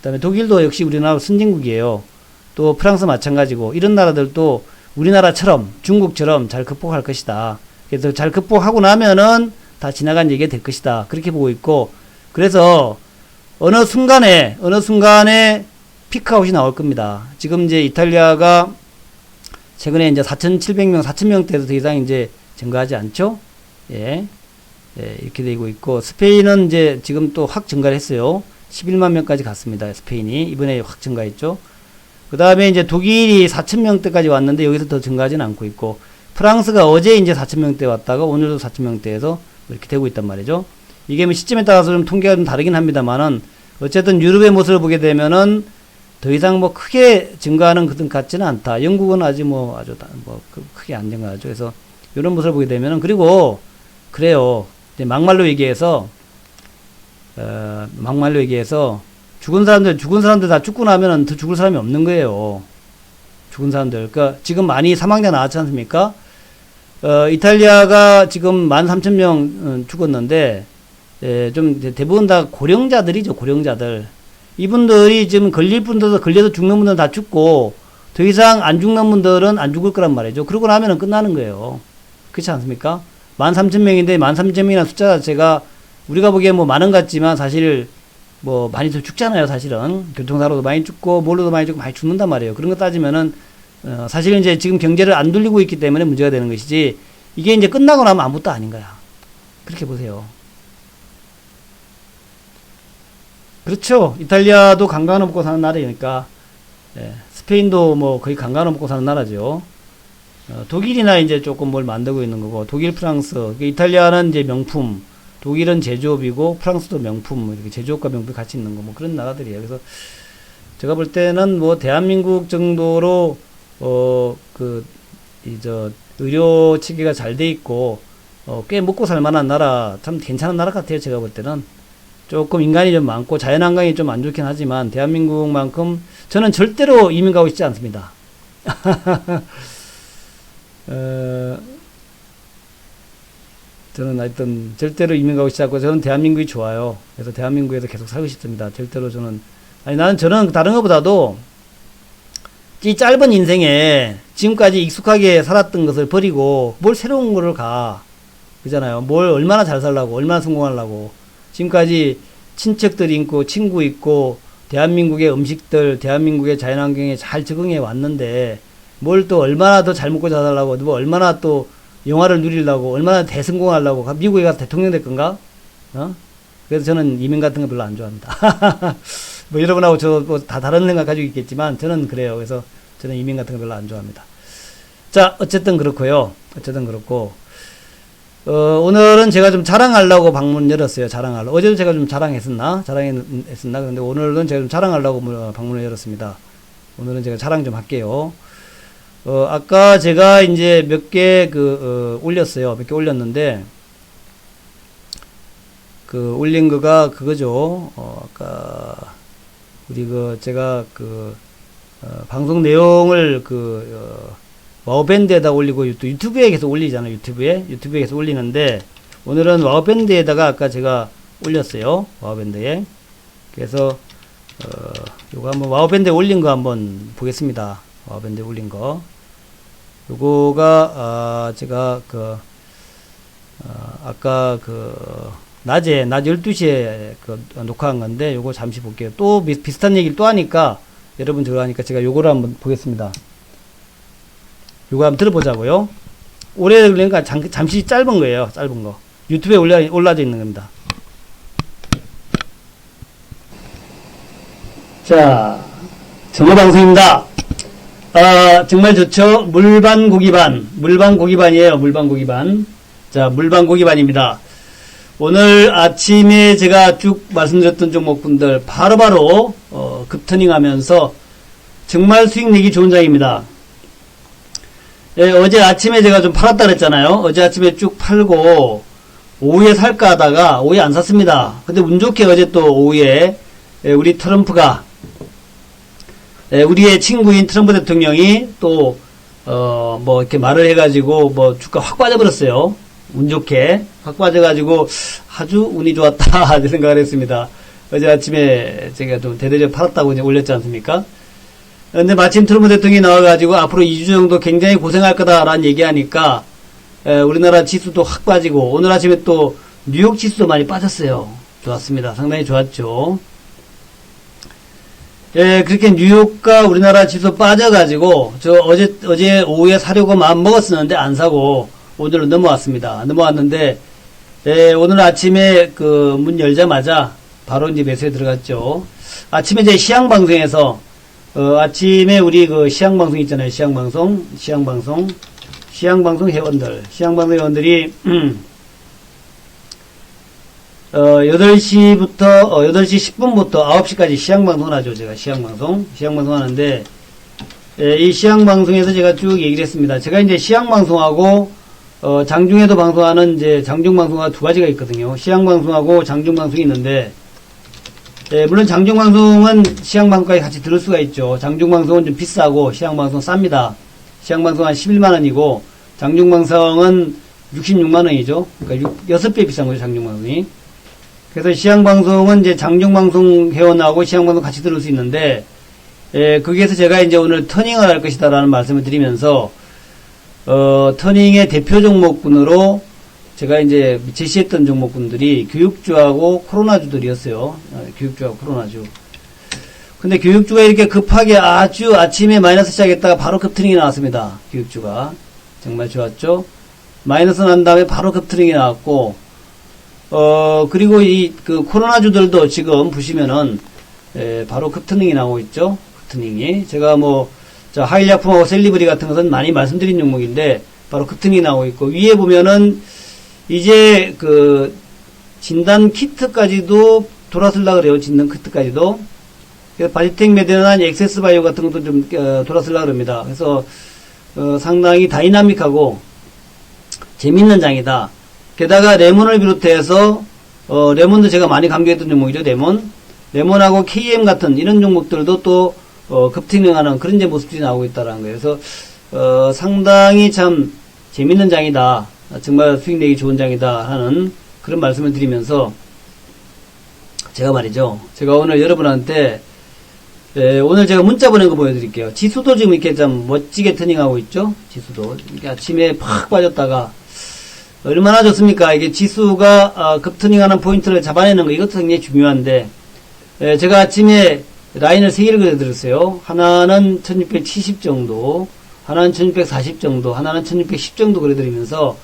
그다음에 독일도 역시 우리나라 선진국이에요. 또 프랑스 마찬가지고 이런 나라들도 우리나라처럼 중국처럼 잘 극복할 것이다. 그래서 잘 극복하고 나면은 다 지나간 얘기가 될 것이다. 그렇게 보고 있고 그래서 어느 순간에 피크아웃이 나올 겁니다. 지금 이제 이탈리아가 최근에 이제 4,700명, 4,000명대에서 더 이상 이제 증가하지 않죠? 예. 예, 이렇게 되고 있고, 스페인은 이제 지금 또 확 증가를 했어요. 11만 명까지 갔습니다. 스페인이. 이번에 확 증가했죠. 그 다음에 이제 독일이 4,000명대까지 왔는데 여기서 더 증가하지는 않고 있고, 프랑스가 어제 이제 4,000명대 왔다가 오늘도 4,000명대에서 이렇게 되고 있단 말이죠. 이게 뭐 시점에 따라서 좀 통계가 좀 다르긴 합니다만은, 어쨌든 유럽의 모습을 보게 되면은 더 이상 뭐 크게 증가하는 것 같지는 않다. 영국은 아주 크게 안 증가하죠. 그래서 이런 모습을 보게 되면은, 그리고 그래요. 이제 막말로 얘기해서 죽은 사람들 다 죽고 나면은 더 죽을 사람이 없는 거예요. 죽은 사람들. 그러니까 지금 많이 사망자 나왔지 않습니까? 이탈리아가 지금 13,000명 죽었는데, 좀 대부분 다 고령자들이죠. 고령자들. 이분들이 지금 걸릴 분들도 걸려서 죽는 분들은 다 죽고 더 이상 안 죽는 분들은 안 죽을 거란 말이죠. 그러고 나면은 끝나는 거예요. 그렇지 않습니까? 13,000명인데 13,000명이라는 숫자 자체가 우리가 보기엔 뭐 많은 것 같지만 사실 뭐 많이 더 죽잖아요. 사실은 교통사고도 많이 죽고 뭘로도 많이 죽고 많이 죽는단 말이에요. 그런 거 따지면은 사실은 이제 지금 경제를 안 돌리고 있기 때문에 문제가 되는 것이지, 이게 이제 끝나고 나면 아무것도 아닌 거야. 그렇게 보세요. 그렇죠. 이탈리아도 관광을 먹고 사는 나라니까. 예, 스페인도 뭐 거의 관광을 먹고 사는 나라죠. 독일이나 이제 조금 뭘 만들고 있는 거고, 독일, 프랑스, 이탈리아는 이제 명품, 독일은 제조업이고, 프랑스도 명품, 이렇게 제조업과 명품이 같이 있는 거, 뭐 그런 나라들이에요. 그래서 제가 볼 때는 뭐 대한민국 정도로, 의료 체계가 잘 돼 있고, 꽤 먹고 살 만한 나라, 참 괜찮은 나라 같아요. 제가 볼 때는. 조금 인간이 좀 많고 자연환경이 좀 안 좋긴 하지만 대한민국만큼 저는 절대로 이민 가고 싶지 않습니다. 저는 하여튼 절대로 이민 가고 싶지 않고 저는 대한민국이 좋아요. 그래서 대한민국에서 계속 살고 싶습니다. 절대로 저는 저는 다른 것보다도 이 짧은 인생에 지금까지 익숙하게 살았던 것을 버리고 뭘 새로운 거를 가. 그잖아요. 뭘 얼마나 잘 살라고, 얼마나 성공하려고. 지금까지 친척들이 있고 친구 있고 대한민국의 음식들, 대한민국의 자연환경에 잘 적응해 왔는데 뭘 또 얼마나 더 잘 먹고 잘 살라고, 뭐 얼마나 또 영화를 누리려고, 얼마나 대성공하려고 미국에 가서 대통령 될 건가? 그래서 저는 이민 같은 거 별로 안 좋아합니다. 뭐 여러분하고 저 뭐 다 다른 생각 가지고 있겠지만 저는 그래요. 그래서 저는 이민 같은 거 별로 안 좋아합니다. 자, 어쨌든 그렇고요. 어쨌든 그렇고 오늘은 제가 좀 자랑하려고 방문 열었어요. 자랑하려고. 어제도 제가 좀 자랑했었나? 그런데 오늘은 제가 좀 자랑하려고 방문을 열었습니다. 오늘은 제가 자랑 좀 할게요. 아까 제가 이제 몇 개 올렸어요. 몇 개 올렸는데, 올린 거가 그거죠. 아까, 제가 방송 내용을 와우밴드에다 올리고 또 유튜브에 계속 올리잖아요. 유튜브에 계속 올리는데, 오늘은 와우밴드에다가 아까 제가 올렸어요. 와우밴드에. 그래서 요거 한번 와우밴드에 올린 거 한번 보겠습니다. 와우밴드에 올린 거. 요거가 제가 아까 낮 12시에 녹화한 건데, 요거 잠시 볼게요. 또 비슷한 얘기를 또 하니까 여러분 저거 하니까 제가 요거를 한번 보겠습니다. 요거 한번 들어보자고요. 오래 걸리니까 잠시 짧은 거예요. 짧은 거. 유튜브에 올라져 있는 겁니다. 자, 정오방송입니다. 정말 좋죠. 물반 고기반. 물반 고기반이에요. 물반 고기반. 자, 물반 고기반입니다. 오늘 아침에 제가 쭉 말씀드렸던 종목분들 바로바로 급터닝 하면서 정말 수익 내기 좋은 장입니다. 예, 어제 아침에 제가 좀 팔았다 그랬잖아요. 어제 아침에 쭉 팔고 오후에 살까 하다가 오후에 안 샀습니다. 근데 운 좋게 어제 또 오후에 우리 트럼프가 우리의 친구인 트럼프 대통령이 또 뭐 이렇게 말을 해가지고 뭐 주가 확 빠져버렸어요. 운 좋게 확 빠져가지고 아주 운이 좋았다 생각을 했습니다. 어제 아침에 제가 좀 대대적 팔았다고 이제 올렸지 않습니까? 근데 마침 트럼프 대통령이 나와가지고 앞으로 2주 정도 굉장히 고생할 거다라는 얘기하니까 우리나라 지수도 확 빠지고 오늘 아침에 또 뉴욕 지수도 많이 빠졌어요. 좋았습니다. 상당히 좋았죠. 그렇게 뉴욕과 우리나라 지수 빠져가지고 저 어제 오후에 사려고 마음 먹었었는데 안 사고 오늘은 넘어왔습니다. 넘어왔는데 오늘 아침에 그 문 열자마자 바로 이제 매수에 들어갔죠. 아침에 이제 시향방송에서 아침에 우리 그 시향방송 있잖아요. 시향방송 회원들이 8시 10분부터 9시까지 시향방송을 하죠. 제가 시향방송 하는데, 이 시향방송에서 제가 쭉 얘기를 했습니다. 제가 이제 시향방송하고, 장중에도 방송하는 이제 장중방송가 두 가지가 있거든요. 시향방송하고 장중방송이 있는데, 물론 장중방송은 시향방송까지 같이 들을 수가 있죠. 장중방송은 좀 비싸고, 시향방송 쌉니다. 시향방송 한 11만원이고, 장중방송은 66만원이죠. 그러니까 6배 비싼 거죠, 장중방송이. 그래서 시향방송은 이제 장중방송 회원하고 시향방송 같이 들을 수 있는데, 거기에서 제가 이제 오늘 터닝을 할 것이다라는 말씀을 드리면서, 터닝의 대표 종목군으로 제가 이제 제시했던 종목군들이 교육주하고 코로나주들이었어요. 교육주하고 코로나주. 근데 교육주가 이렇게 급하게 아주 아침에 마이너스 시작했다가 바로 급트닝이 나왔습니다. 교육주가. 정말 좋았죠? 마이너스 난 다음에 바로 급트닝이 나왔고, 그리고 그 코로나주들도 지금 보시면은, 바로 급트닝이 나오고 있죠? 급트닝이. 제가 하일약품하고 셀리브리 같은 것은 많이 말씀드린 종목인데, 바로 급트닝이 나오고 있고, 위에 보면은, 이제 진단 키트까지도 돌아설라 그래요. 진단 키트까지도. 그래서 바디텍 메디나 엑세스 바이오 같은 것도 좀, 돌아설라 그럽니다. 그래서, 상당히 다이나믹하고, 재밌는 장이다. 게다가 레몬을 비롯해서 레몬도 제가 많이 강조했던 종목이죠. 레몬하고 KM 같은 이런 종목들도 또 급등하는 그런 이제 모습들이 나오고 있다는 거예요. 그래서 상당히 참 재밌는 장이다. 정말 수익 내기 좋은 장이다 하는 그런 말씀을 드리면서 제가 말이죠. 제가 오늘 여러분한테 오늘 제가 문자 보낸 거 보여드릴게요. 지수도 지금 이렇게 좀 멋지게 터닝하고 있죠. 지수도 이렇게 아침에 팍 빠졌다가 얼마나 좋습니까? 이게 지수가 급터닝하는 포인트를 잡아내는 거 이것도 굉장히 중요한데 제가 아침에 라인을 3개를 그려드렸어요. 하나는 1670 정도, 하나는 1640 정도, 하나는 1610 정도 그려드리면서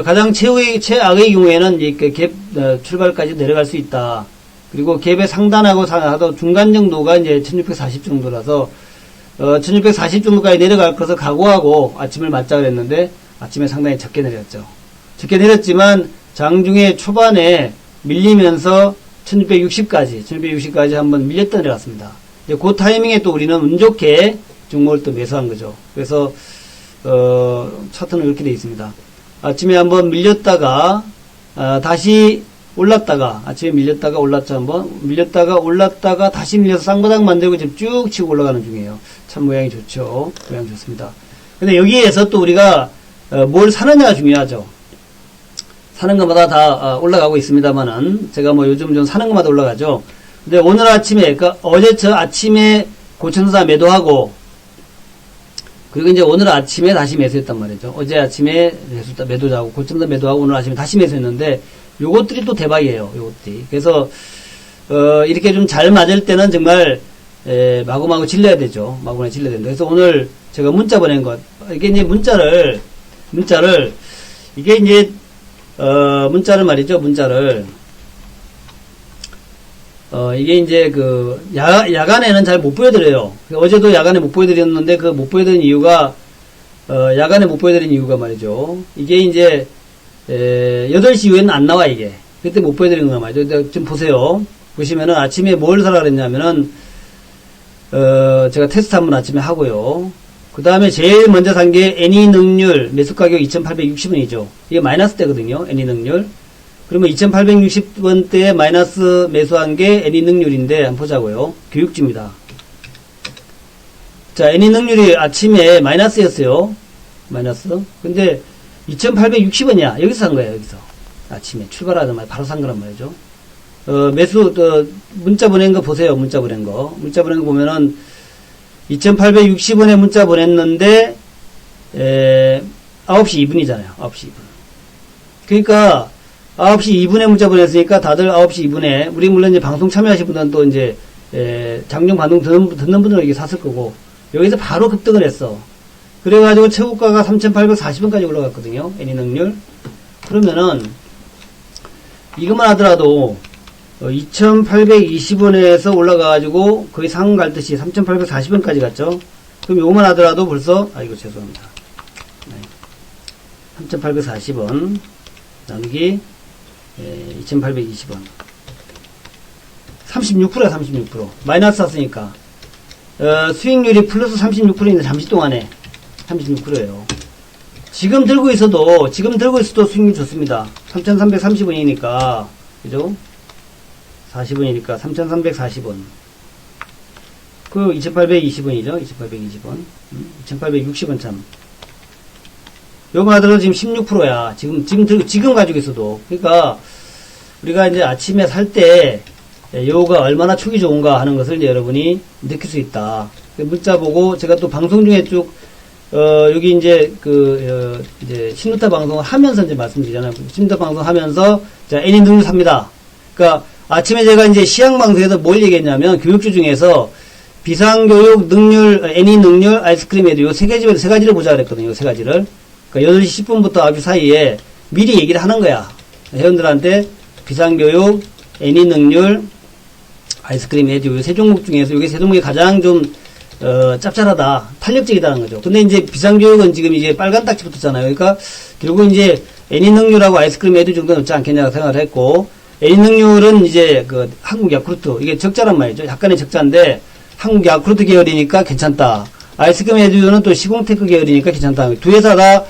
가장 최악의 경우에는 이렇게 갭 출발까지 내려갈 수 있다. 그리고 갭의 상단하고 중간 정도가 이제 1640 정도라서 1640 정도까지 내려갈 것을 각오하고 아침을 맞자 그랬는데 아침에 상당히 적게 내렸죠. 적게 내렸지만 장중에 초반에 밀리면서 1660까지 한번 밀렸다 내려갔습니다. 그 타이밍에 또 우리는 운 좋게 종목을 또 매수한 거죠. 그래서 차트는 이렇게 되어 있습니다. 아침에 한번 밀렸다가 다시 올랐다가 아침에 밀렸다가 올랐죠. 한번 올랐다가 다시 밀려서 쌍바닥 만들고 지금 쭉 치고 올라가는 중이에요. 참 모양이 좋죠. 모양 좋습니다. 근데 여기에서 또 우리가 뭘 사느냐가 중요하죠. 사는 것마다 다 올라가고 있습니다만은 제가 요즘 좀 사는 것마다 올라가죠. 근데 오늘 아침에 어제 저 아침에 고천사 매도하고 그리고 이제 오늘 아침에 다시 매수했단 말이죠. 어제 아침에 매도하고 고천사 매도하고 오늘 아침에 다시 매수했는데 요것들이 또 대박이에요. 요것들이. 그래서 이렇게 좀 잘 맞을 때는 정말 마구마구 질러야 되죠. 마구마구 질러야 된다. 그래서 오늘 제가 문자 보낸 것 이게 이제 문자를 이게 이제 문자를 말이죠. 이게 이제 야간에는 잘 못 보여드려요. 어제도 야간에 못 보여드렸는데 못 보여드린 이유가 야간에 못 보여드린 이유가 말이죠. 이게 이제 8시 이후에는 안 나와 이게. 그때 못 보여드린 거란 말이죠. 근데 지금 보세요. 보시면은 아침에 뭘 사라 그랬냐면은 제가 테스트 한번 아침에 하고요. 그 다음에 제일 먼저 산 게 애니능률 매수가격 2860원이죠. 이게 마이너스 때거든요. 애니능률. 그러면 2860원대에 마이너스 매수한 게 애니능률인데 한번 보자고요. 교육주입니다. 자, 애니능률이 아침에 마이너스였어요. 마이너스. 근데 2860원이야. 여기서 산 거예요. 여기서. 아침에 출발하자마자 바로 산 거란 말이죠. 매수, 문자 보낸 거 보세요. 문자 보낸 거. 문자 보낸 거 보면은, 2860원에 문자 보냈는데, 9시 2분이잖아요. 9시 2분. 그러니까, 9시 2분에 문자 보냈으니까 다들 9시 2분에, 우리 물론 이제 방송 참여하신 분들은 또 이제, 장중 반동 듣는 분들은 이게 샀을 거고, 여기서 바로 급등을 했어. 그래가지고 최고가가 3,840원까지 올라갔거든요. 애니능률. 그러면은, 이것만 하더라도, 2,820원에서 올라가가지고 거의 상응 갈 듯이 3,840원까지 갔죠. 그럼 요것만 하더라도 벌써, 아이고, 죄송합니다. 네. 3,840원. 나누기, 2,820원. 36%야, 36%. 마이너스 샀으니까. 수익률이 플러스 36%인데 잠시 동안에 36%예요. 지금 들고 있어도 수익률 좋습니다. 3,330원이니까, 그죠? 40원이니까 3,340원. 그 2,820원이죠. 2,820원. 2,860원 참. 요거 하더라도 지금 16%야. 지금 가지고 있어도. 그러니까 우리가 이제 아침에 살 때 요거가 얼마나 초기 좋은가 하는 것을 이제 여러분이 느낄 수 있다. 문자 보고 제가 또 방송 중에 쭉 여기 이제 이제 신노타 방송을 하면서 이제 말씀드리잖아요. 신노타 방송 하면서 자, 애니능률 삽니다. 그러니까 아침에 제가 이제 시향방송에서 뭘 얘기했냐면, 교육주 중에서 비상교육 능률, 애니 능률, 아이스크림 에듀, 요 세 가지를 보자 그랬거든요. 요 세 가지를. 그러니까 8시 10분부터 9시 사이에 미리 얘기를 하는 거야. 회원들한테 비상교육, 애니 능률, 아이스크림 에듀, 요 세 종목 중에서 요게 세 종목이 가장 좀, 짭짤하다, 탄력적이다는 거죠. 근데 이제 비상교육은 지금 이제 빨간 딱지 붙었잖아요. 그러니까 결국 이제 애니 능률하고 아이스크림 에듀 정도는 없지 않겠냐고 생각을 했고, 애니능률은 이제 한국 야쿠르트, 이게 적자란 말이죠. 약간의 적자인데 한국 야쿠르트 계열이니까 괜찮다. 아이스크림 에듀는 또 시공테크 계열이니까 괜찮다. 두 회사 다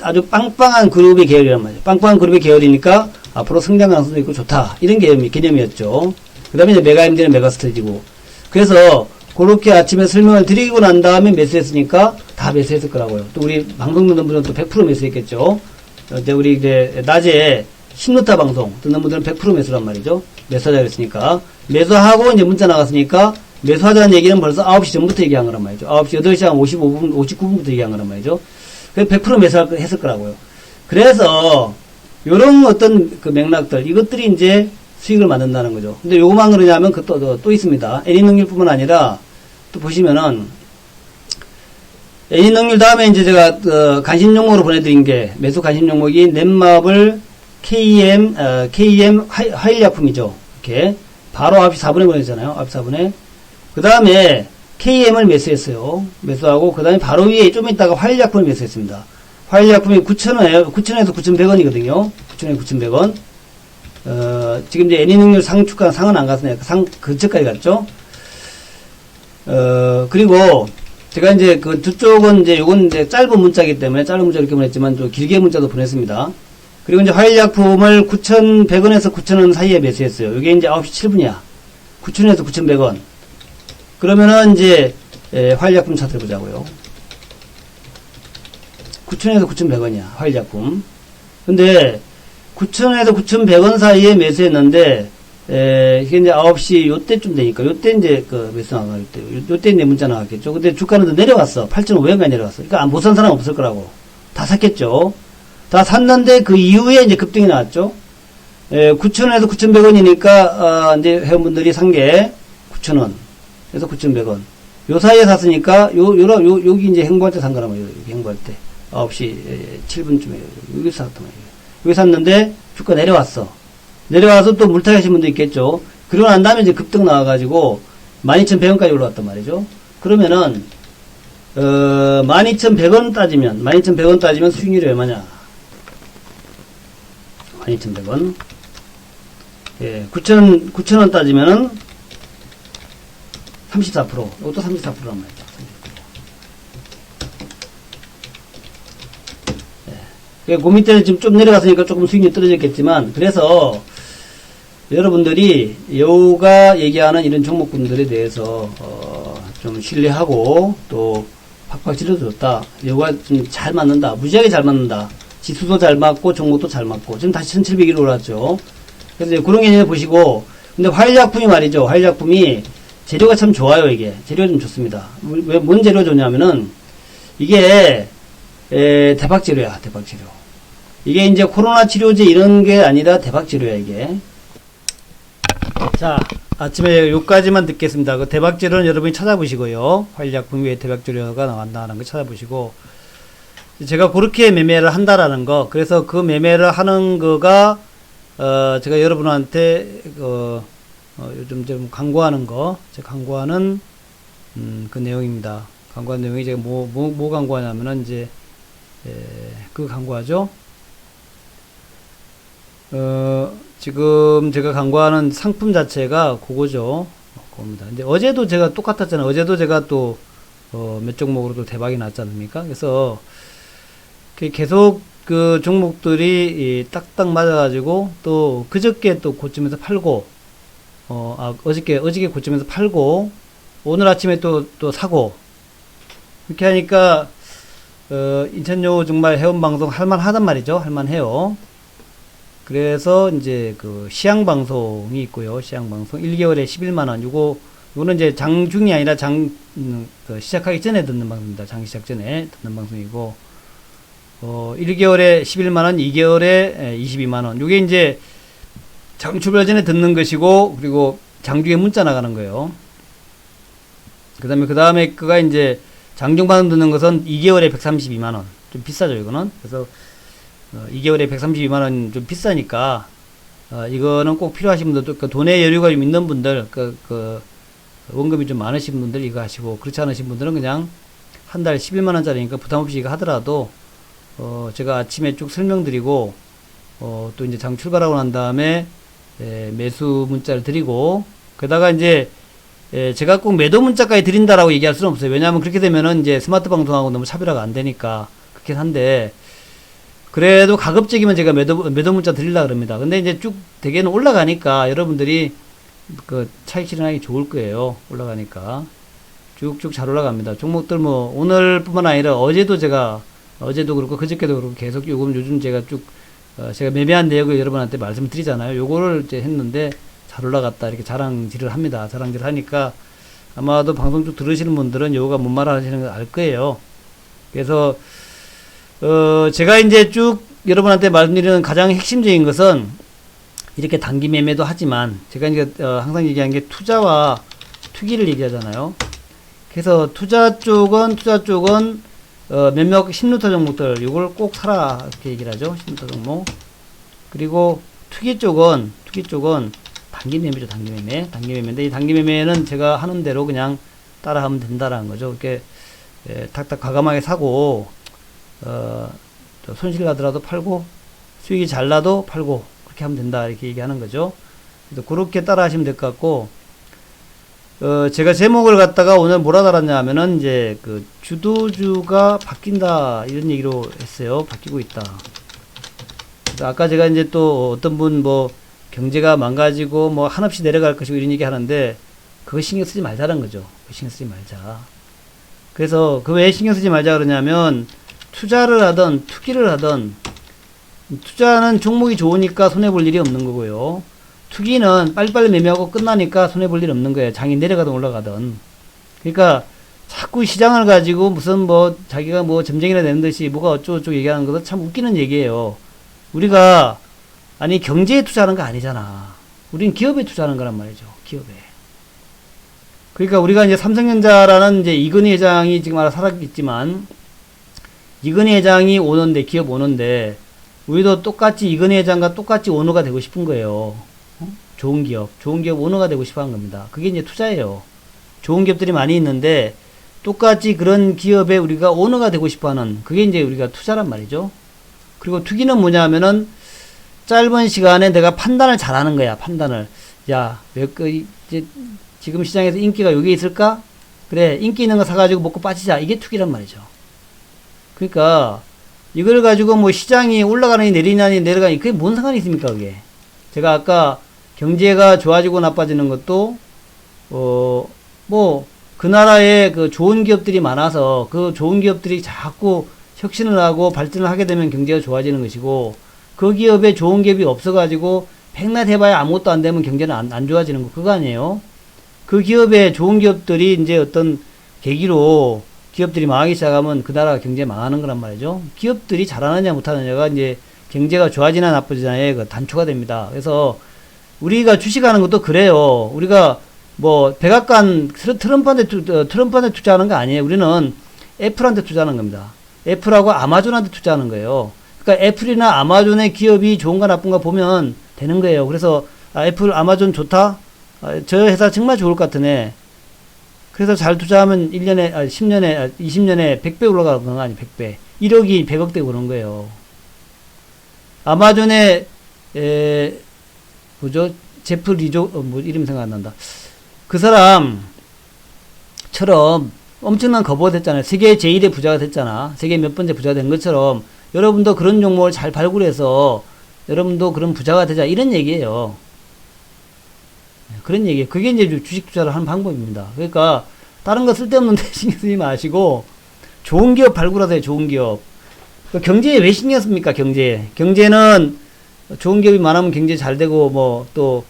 아주 빵빵한 그룹의 계열이란 말이죠. 빵빵한 그룹의 계열이니까 앞으로 성장 가능성도 있고 좋다. 이런 개념이었죠. 그 다음에 이제 메가MD는 메가스터디고. 그래서 그렇게 아침에 설명을 드리고 난 다음에 매수했으니까 다 매수했을 거라고요. 또 우리 방송 듣는 분은 또 100% 매수했겠죠. 이제 우리 이제 낮에 신노타 방송 듣는 분들은 100% 매수란 말이죠. 매수하자 그랬으니까. 매수하고 이제 문자 나갔으니까 매수하자는 얘기는 벌써 9시 전부터 얘기한 거란 말이죠. 9시, 8시 한 55분, 59분부터 얘기한 거란 말이죠. 그래서 100% 매수했을 거라고요. 그래서 요런 어떤 그 맥락들, 이것들이 이제 수익을 만든다는 거죠. 근데 요거만 그러냐면 또 있습니다. 애니능률뿐만 아니라 또 보시면은 애니능률 다음에 이제 제가 관심 종목으로 보내드린 게 매수 관심 종목이 넷마블 KM 화일약품이죠. 이렇게. 바로 9시 4분에 보냈잖아요. 9시 4분에. 그 다음에 KM을 매수했어요. 매수하고, 그 다음에 바로 위에 좀 있다가 화일약품을 매수했습니다. 화일약품이 9,000원에서 9,100원이거든요. 9,000원에 9,100원. 지금 이제 애니능률 상추가 상은 안 갔으니까 근처까지 갔죠. 그리고, 제가 이제 두 쪽은 이제 요건 이제 짧은 문자이기 때문에 짧은 문자 이렇게 보냈지만 좀 길게 문자도 보냈습니다. 그리고 이제 화일약품을 9,100원에서 9,000원 사이에 매수했어요. 이게 이제 9시 7분이야. 9,000원에서 9,100원. 그러면은 이제, 화일약품 차트를 보자고요. 9,000원에서 9,100원이야. 화일약품. 근데, 9,000원에서 9,100원 사이에 매수했는데, 이게 이제 9시 요때쯤 되니까, 요때 이제 매수 나갈 때, 요때 이제 문자 나갔겠죠. 근데 주가는 더 내려왔어. 8,500원까지 내려왔어. 그러니까 못 산 사람 없을 거라고. 다 샀겠죠. 다 샀는데 그 이후에 이제 급등이 나왔죠. 9,000원에서 9,100원이니까 이제 회원분들이 산 게 9,000원에서 9,100원. 요 사이에 샀으니까 여기 이제 행보할 때 산 거란 말이에요. 여기 행보할 때 9시 7분쯤에 여기 샀단 말이에요. 여기 샀는데 주가 내려왔어. 내려와서 또 물타기 하신 분도 있겠죠. 그러고 난 다음에 이제 급등 나와가지고 12,100원까지 올라왔단 말이죠. 그러면은 12,100원 따지면 수익률이 얼마냐? 12,100원. 예, 9,000원 따지면은 34%. 이것도 34%란 말이죠. 예. 그 밑에는 지금 좀 내려갔으니까 조금 수익률이 떨어졌겠지만, 그래서 여러분들이 여우가 얘기하는 이런 종목군들에 대해서 좀 신뢰하고 또 팍팍 찔러줬다. 여우가 좀 잘 맞는다. 무지하게 잘 맞는다. 지수도 잘 맞고 종목도 잘 맞고 지금 다시 1700일 올랐죠. 그래서 이제 그런 개념을 보시고, 근데 화일약품이 말이죠. 화일약품이 재료가 참 좋아요, 이게. 재료가 좀 좋습니다. 왜, 뭔 재료 좋냐면은, 이게, 대박 재료야, 대박 재료. 이게 이제 코로나 치료제 이런 게 아니라 대박 재료야, 이게. 자, 아침에 요까지만 듣겠습니다. 그 대박 재료는 여러분이 찾아보시고요. 화일약품이 왜 대박 재료가 나왔나라는 거 찾아보시고, 제가 그렇게 매매를 한다라는 거, 그래서 그 매매를 하는 거가, 제가 여러분한테, 요즘 좀 광고하는 거, 제가 광고하는, 그 내용입니다. 광고한 내용이 제가 뭐 광고하냐면은, 이제, 그 광고하죠. 지금 제가 광고하는 상품 자체가 그거죠. 그겁니다. 근데 어제도 제가 똑같았잖아요. 어제도 제가 또, 몇 종목으로 또 대박이 났지 않습니까? 그래서, 계속 그 종목들이 딱딱 맞아가지고, 또 그저께 또 고점에서 팔고, 어저께 고점에서 팔고, 오늘 아침에 또 사고, 이렇게 하니까, 인천요 정말 회원방송 할만하단 말이죠. 할만해요. 그래서 이제 그 시향방송이 있고요. 시향방송 1개월에 11만원. 요거는 이제 장중이 아니라 시작하기 전에 듣는 방송입니다. 장 시작 전에 듣는 방송이고, 1개월에 11만원, 2개월에 22만원. 요게 이제 장 출발 전에 듣는 것이고, 그리고 장중에 문자 나가는 거예요. 그 다음에 그가 이제 장중반응 듣는 것은 2개월에 132만원. 좀 비싸죠, 이거는. 그래서 2개월에 132만원 좀 비싸니까, 이거는 꼭 필요하신 분들, 그 돈의 여유가 좀 있는 분들, 원금이 좀 많으신 분들 이거 하시고, 그렇지 않으신 분들은 그냥 한 달 11만원짜리니까 부담 없이 이거 하더라도, 제가 아침에 쭉 설명드리고, 또 이제 장 출발하고 난 다음에, 매수 문자를 드리고, 게다가 이제, 제가 꼭 매도 문자까지 드린다라고 얘기할 수는 없어요. 왜냐하면 그렇게 되면은 이제 스마트 방송하고 너무 차별화가 안 되니까, 그렇긴 한데, 그래도 가급적이면 제가 매도 문자 드리려고 그럽니다. 근데 이제 쭉 대개는 올라가니까 여러분들이 그 차익 실현하기 좋을 거예요. 올라가니까. 쭉쭉 잘 올라갑니다. 종목들 뭐 오늘뿐만 아니라 어제도 그렇고 그저께도 그렇고 계속 요즘 제가 제가 매매한 내역을 여러분한테 말씀드리잖아요. 요거를 이제 했는데 잘 올라갔다 이렇게 자랑질을 합니다. 자랑질을 하니까 아마도 방송 쭉 들으시는 분들은 요거가 뭔 말 하시는 걸 알 거예요. 그래서 제가 이제 쭉 여러분한테 말씀드리는 가장 핵심적인 것은 이렇게 단기 매매도 하지만 제가 이제 항상 얘기하는 게 투자와 투기를 얘기하잖아요. 그래서 투자 쪽은 몇몇 신루터 종목들 이걸 꼭 사라 이렇게 얘기를 하죠. 신루터 종목. 그리고 투기 쪽은 단기 매매죠. 단기 매매인데 이 단기 매매는 제가 하는 대로 그냥 따라하면 된다라는 거죠. 이렇게 탁탁 과감하게 사고 손실 나더라도 팔고 수익이 잘 나도 팔고 그렇게 하면 된다 이렇게 얘기하는 거죠. 그래서 그렇게 따라 하시면 될 것 같고, 제가 제목을 갖다가 오늘 뭐라 달았냐 하면은 이제 그 주도주가 바뀐다 이런 얘기로 했어요. 바뀌고 있다. 그래서 아까 제가 이제 또 어떤 분 뭐 경제가 망가지고 뭐 한없이 내려갈 것이고 이런 얘기 하는데 그거 신경 쓰지 말자는 거죠. 그거 신경 쓰지 말자. 그래서 그 왜 신경 쓰지 말자 그러냐면 투자를 하든 투기를 하든 투자는 종목이 좋으니까 손해볼 일이 없는 거고요. 투기는 빨리빨리 매매하고 끝나니까 손해볼 일 없는 거예요. 장이 내려가든 올라가든. 그러니까 자꾸 시장을 가지고 무슨 뭐 자기가 뭐 점쟁이나 되는 듯이 뭐가 어쩌고저쩌고 얘기하는 것은 참 웃기는 얘기예요. 우리가 아니 경제에 투자하는 거 아니잖아. 우린 기업에 투자하는 거란 말이죠. 기업에. 그러니까 우리가 이제 삼성전자라는 이제 이건희 회장이 지금 알아 살아있지만 이건희 회장이 오는데 기업 오는데 우리도 똑같이 이건희 회장과 똑같이 오너가 되고 싶은 거예요. 좋은 기업 오너가 되고 싶어 하는 겁니다. 그게 이제 투자예요. 좋은 기업들이 많이 있는데 똑같이 그런 기업에 우리가 오너가 되고 싶어 하는 그게 이제 우리가 투자란 말이죠. 그리고 투기는 뭐냐 하면은 짧은 시간에 내가 판단을 잘하는 거야. 판단을. 야, 이제 지금 시장에서 인기가 여기 있을까? 그래, 인기 있는 거 사가지고 먹고 빠지자. 이게 투기란 말이죠. 그러니까 이걸 가지고 뭐 시장이 올라가느니 내리느니 내려가니 그게 뭔 상관이 있습니까? 그게. 제가 아까 경제가 좋아지고 나빠지는 것도 뭐 그 나라에 그 좋은 기업들이 많아서 그 좋은 기업들이 자꾸 혁신을 하고 발전을 하게 되면 경제가 좋아지는 것이고 그 기업에 좋은 기업이 없어가지고 백날 해봐야 아무것도 안 되면 경제는 안 좋아지는 거, 그거 아니에요? 그 기업에 좋은 기업들이 이제 어떤 계기로 기업들이 망하기 시작하면 그 나라 경제 망하는 거란 말이죠. 기업들이 잘하느냐 못하느냐가 이제 경제가 좋아지나 나빠지냐의 그 단초가 됩니다. 그래서 우리가 주식하는 것도 그래요. 우리가 뭐 백악관 트럼프한테 투자하는 거 아니에요. 우리는 애플한테 투자하는 겁니다. 애플하고 아마존한테 투자하는 거예요. 그러니까 애플이나 아마존의 기업이 좋은가 나쁜가 보면 되는 거예요. 그래서 애플, 아마존 좋다? 저 회사 정말 좋을 것 같으네. 그래서 잘 투자하면 1년에, 10년에, 20년에 100배 올라가는 거 아니, 100배. 1억이 100억대 오는 거예요. 아마존의, 뭐죠? 제프 리조, 뭐, 이름 생각 안 난다. 그 사람처럼 엄청난 거부가 됐잖아요. 세계 제1의 부자가 됐잖아. 세계 몇 번째 부자가 된 것처럼 여러분도 그런 종목을 잘 발굴해서 여러분도 그런 부자가 되자. 이런 얘기예요. 그런 얘기예요. 그게 이제 주식 투자를 하는 방법입니다. 그러니까 다른 거 쓸데없는데 신경 쓰지 마시고 좋은 기업 발굴하세요. 좋은 기업. 경제에 왜 신경 씁니까? 경제는 좋은 기업이 많으면 경제 잘 되고 뭐 또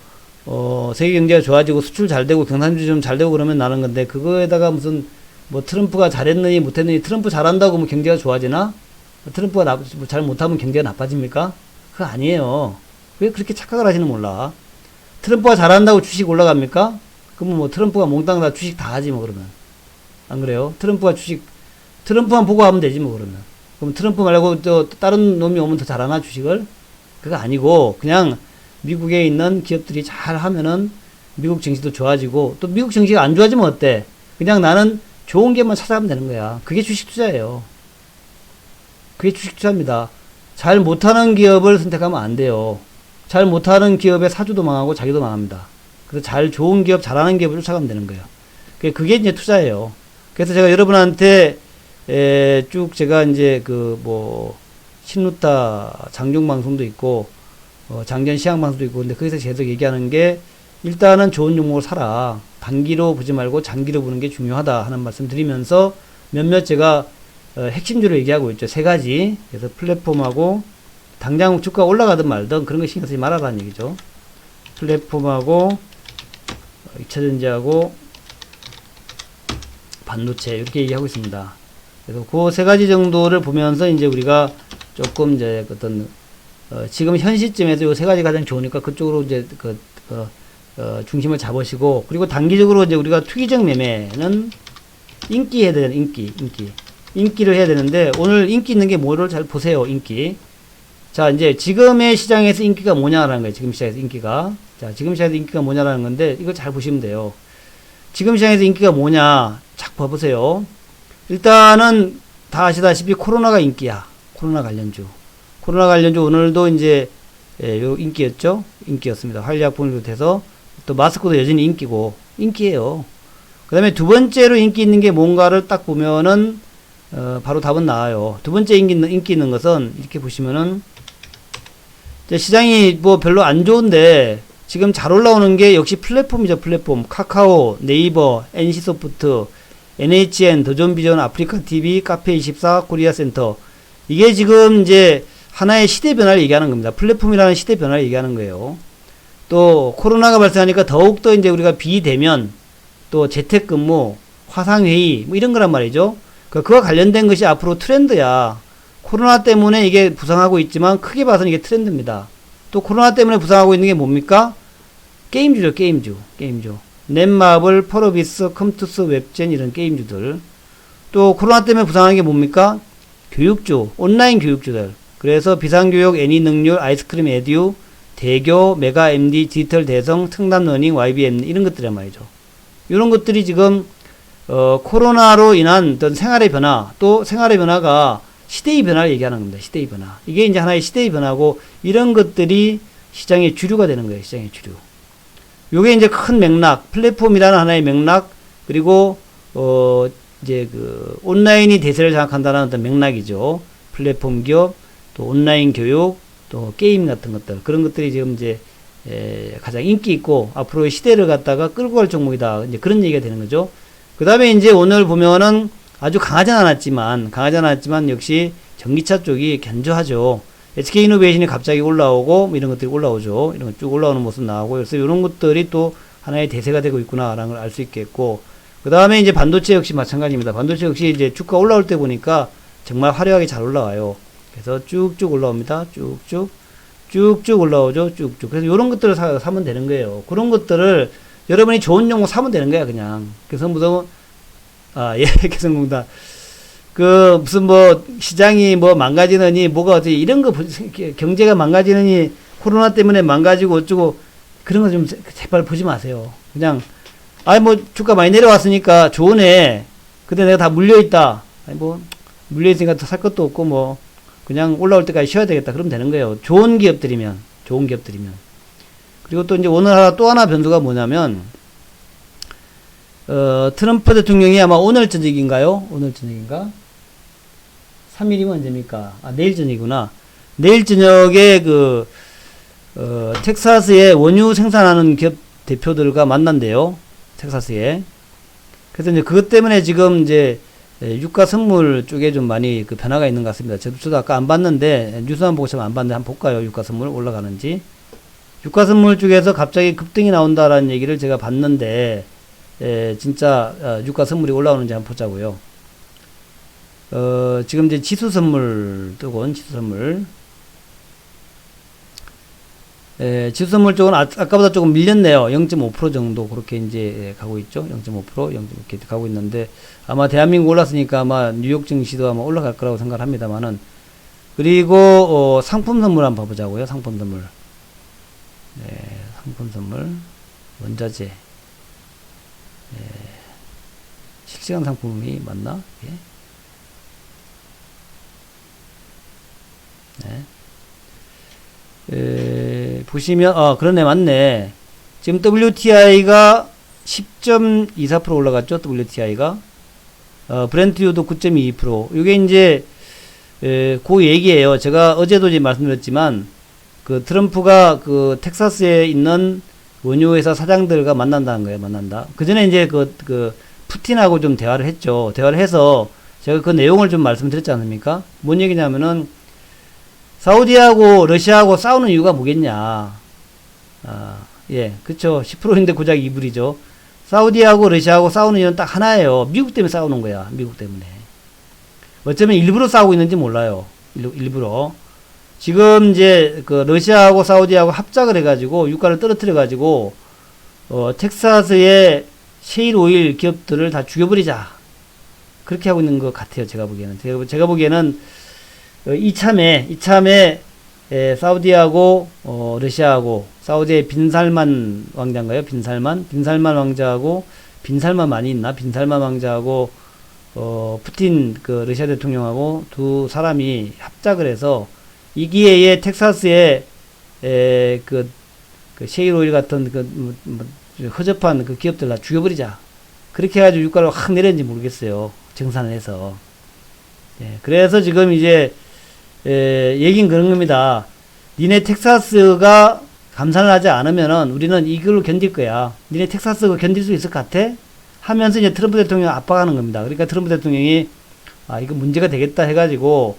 세계 경제가 좋아지고 수출 잘 되고 경상주 좀 잘 되고 그러면 나는 건데 그거에다가 무슨 뭐 트럼프가 잘했느니 못했느니 트럼프 잘한다고 뭐 경제가 좋아지나? 트럼프가 잘 못하면 경제가 나빠집니까? 그거 아니에요. 왜 그렇게 착각을 하시는 몰라? 트럼프가 잘한다고 주식 올라갑니까? 그러면 뭐 트럼프가 몽땅 다 주식 다 하지 뭐 그러면. 안 그래요? 트럼프만 보고 하면 되지 뭐 그러면. 그럼 트럼프 말고 또 다른 놈이 오면 더 잘하나 주식을? 그거 아니고 그냥 미국에 있는 기업들이 잘 하면은 미국 증시도 좋아지고 또 미국 증시가 안 좋아지면 어때? 그냥 나는 좋은 기업만 찾아가면 되는 거야. 그게 주식 투자예요. 그게 주식 투자입니다. 잘 못하는 기업을 선택하면 안 돼요. 잘 못하는 기업의 사주도 망하고 자기도 망합니다. 그래서 좋은 기업, 잘하는 기업을 쫓아가면 되는 거예요. 그게 이제 투자예요. 그래서 제가 여러분한테 쭉 제가 이제 신루타 장중 방송도 있고 장전 시향 방송도 있고 근데 거기서 계속 얘기하는 게 일단은 좋은 종목을 사라. 단기로 보지 말고 장기로 보는 게 중요하다 하는 말씀 드리면서 몇몇 제가 핵심주를 얘기하고 있죠. 3가지. 그래서 플랫폼하고 당장 주가 올라가든 말든 그런 거 신경 쓰지 말아라는 얘기죠. 플랫폼하고 2차전지하고 반도체 이렇게 얘기하고 있습니다. 그래서 그 3가지 정도를 보면서 이제 우리가 조금 이제 어떤 지금 현 시점에서 이 3가지 가장 좋으니까 그쪽으로 이제 중심을 잡으시고 그리고 단기적으로 이제 우리가 투기적 매매는 인기 해야 되는 인기를 해야 되는데 오늘 인기 있는 게 뭐를 잘 보세요. 인기. 자, 이제 지금의 시장에서 인기가 뭐냐라는 거예요. 지금 시장에서 인기가. 자, 지금 시장에서 인기가 뭐냐라는 건데 이거 잘 보시면 돼요. 지금 시장에서 인기가 뭐냐 착 봐보세요. 일단은 다 아시다시피 코로나가 인기야. 코로나 관련주 오늘도 이제 요 인기였습니다. 한리약품을 비롯해서 또 마스크도 여전히 인기예요. 그 다음에 두 번째로 인기 있는 게 뭔가를 딱 보면은 바로 답은 나와요. 두 번째 인기 있는 것은 이렇게 보시면은 시장이 뭐 별로 안 좋은데 지금 잘 올라오는 게 역시 플랫폼이죠. 플랫폼. 카카오, 네이버, NC소프트, NHN, 더존비전, 아프리카TV, 카페24, 코리아센터. 이게 지금 이제 하나의 시대 변화를 얘기하는 겁니다. 플랫폼이라는 시대 변화를 얘기하는 거예요. 또 코로나가 발생하니까 더욱더 이제 우리가 비대면, 또 재택근무, 화상회의 뭐 이런 거란 말이죠. 그와 관련된 것이 앞으로 트렌드야. 코로나 때문에 이게 부상하고 있지만 크게 봐서는 이게 트렌드입니다. 또 코로나 때문에 부상하고 있는 게 뭡니까? 게임주죠. 게임주. 넷마블, 펄어비스, 컴투스, 웹젠 이런 게임주들. 또 코로나 때문에 부상하는 게 뭡니까? 교육주, 온라인 교육주들. 그래서 비상교육, 애니능률, 아이스크림 에듀, 대교, 메가 MD, 디지털 대성, 특남러닝, YBM 이런 것들이란 말이죠. 이런 것들이 지금 코로나로 인한 어떤 생활의 변화, 또 생활의 변화가 시대의 변화를 얘기하는 겁니다. 시대의 변화. 이게 이제 하나의 시대의 변화고, 이런 것들이 시장의 주류가 되는 거예요. 시장의 주류. 요게 이제 큰 맥락, 플랫폼이라는 하나의 맥락, 그리고, 이제 온라인이 대세를 장악한다는 어떤 맥락이죠. 플랫폼 기업, 또 온라인 교육, 또 게임 같은 것들. 그런 것들이 지금 이제, 가장 인기 있고, 앞으로의 시대를 갖다가 끌고 갈 종목이다. 이제 그런 얘기가 되는 거죠. 그 다음에 이제 오늘 보면은 아주 강하진 않았지만 역시 전기차 쪽이 견조하죠. SK이노베이션이 갑자기 올라오고 뭐 이런 것들이 올라오죠. 이런 거 쭉 올라오는 모습 나오고 그래서 이런 것들이 또 하나의 대세가 되고 있구나라는 걸 알 수 있겠고 그 다음에 이제 반도체 역시 마찬가지입니다. 반도체 역시 이제 주가 올라올 때 보니까 정말 화려하게 잘 올라와요. 그래서 쭉쭉 올라옵니다. 쭉쭉 올라오죠. 쭉쭉. 그래서 이런 것들을 사면 되는 거예요. 그런 것들을 여러분이 좋은 종목 사면 되는 거야, 그냥. 그래서 무슨, 예, 개성공단. 무슨 시장이 망가지느니, 뭐가 어떻게, 이런 거, 경제가 망가지느니, 코로나 때문에 망가지고 어쩌고, 그런 거 좀 제발 보지 마세요. 그냥, 주가 많이 내려왔으니까 좋으네. 근데 내가 다 물려있다. 물려있으니까 더 살 것도 없고, 그냥 올라올 때까지 쉬어야 되겠다. 그러면 되는 거예요. 좋은 기업들이면. 그리고 또 이제 오늘 또 하나 변수가 뭐냐면, 트럼프 대통령이 아마 오늘 저녁인가요? 오늘 저녁인가? 3일이면 언제입니까? 내일 저녁이구나. 내일 저녁에 텍사스에 원유 생산하는 기업 대표들과 만난대요. 텍사스에. 그래서 이제 그것 때문에 지금 이제 유가 선물 쪽에 좀 많이 변화가 있는 것 같습니다. 저도 아까 안 봤는데, 뉴스만 보고 안 봤는데 한번 볼까요? 유가 선물 올라가는지. 유가 선물 쪽에서 갑자기 급등이 나온다라는 얘기를 제가 봤는데, 진짜, 유가 선물이 올라오는지 한번 보자고요. 지금 이제 지수 선물 뜨고, 지수 선물. 지수 선물 쪽은 아까보다 조금 밀렸네요. 0.5% 정도 그렇게 이제 가고 있죠. 0.5% 이렇게 가고 있는데 아마 대한민국 올랐으니까 아마 뉴욕 증시도 아마 올라갈 거라고 생각합니다만은 그리고 상품 선물 한번 봐보자고요. 상품 선물. 상품 선물 원자재. 실시간 상품이 맞나? 보시면, 그러네, 맞네. 지금 WTI가 10.24% 올라갔죠, WTI가. 브렌트유도 9.22%. 이게 이제, 그 얘기예요. 제가 어제도 이제 말씀드렸지만, 트럼프가 텍사스에 있는 원유회사 사장들과 만난다는 거예요, 만난다. 그 전에 이제 푸틴하고 좀 대화를 했죠. 대화를 해서, 제가 그 내용을 좀 말씀드렸지 않습니까? 뭔 얘기냐면은, 사우디하고 러시아하고 싸우는 이유가 뭐겠냐. 그쵸. 10%인데 고작 2불이죠. 사우디하고 러시아하고 싸우는 이유는 딱 하나예요. 미국 때문에 싸우는 거야. 미국 때문에. 어쩌면 일부러 싸우고 있는지 몰라요. 일부러. 지금 이제 러시아하고 사우디하고 합작을 해가지고 유가를 떨어뜨려가지고 텍사스의 셰일 오일 기업들을 다 죽여버리자. 그렇게 하고 있는 것 같아요. 제가 보기에는. 제가 보기에는 이참에 사우디하고 러시아하고 사우디의 빈살만 왕자인가요? 빈살만 왕자하고 빈살만만이 있나? 빈살만 왕자하고 푸틴 러시아 대통령하고 두 사람이 합작을 해서 이 기회에 텍사스에 셰일 오일 같은 허접한 기업들 다 죽여버리자. 그렇게 해가지고 유가를 확 내렸는지 모르겠어요. 정산을 해서. 그래서 지금 이제 얘긴 그런 겁니다. 니네 텍사스가 감산을 하지 않으면은 우리는 이걸로 견딜 거야. 니네 텍사스가 견딜 수 있을 것 같아? 하면서 이제 트럼프 대통령 압박하는 겁니다. 그러니까 트럼프 대통령이 이거 문제가 되겠다 해가지고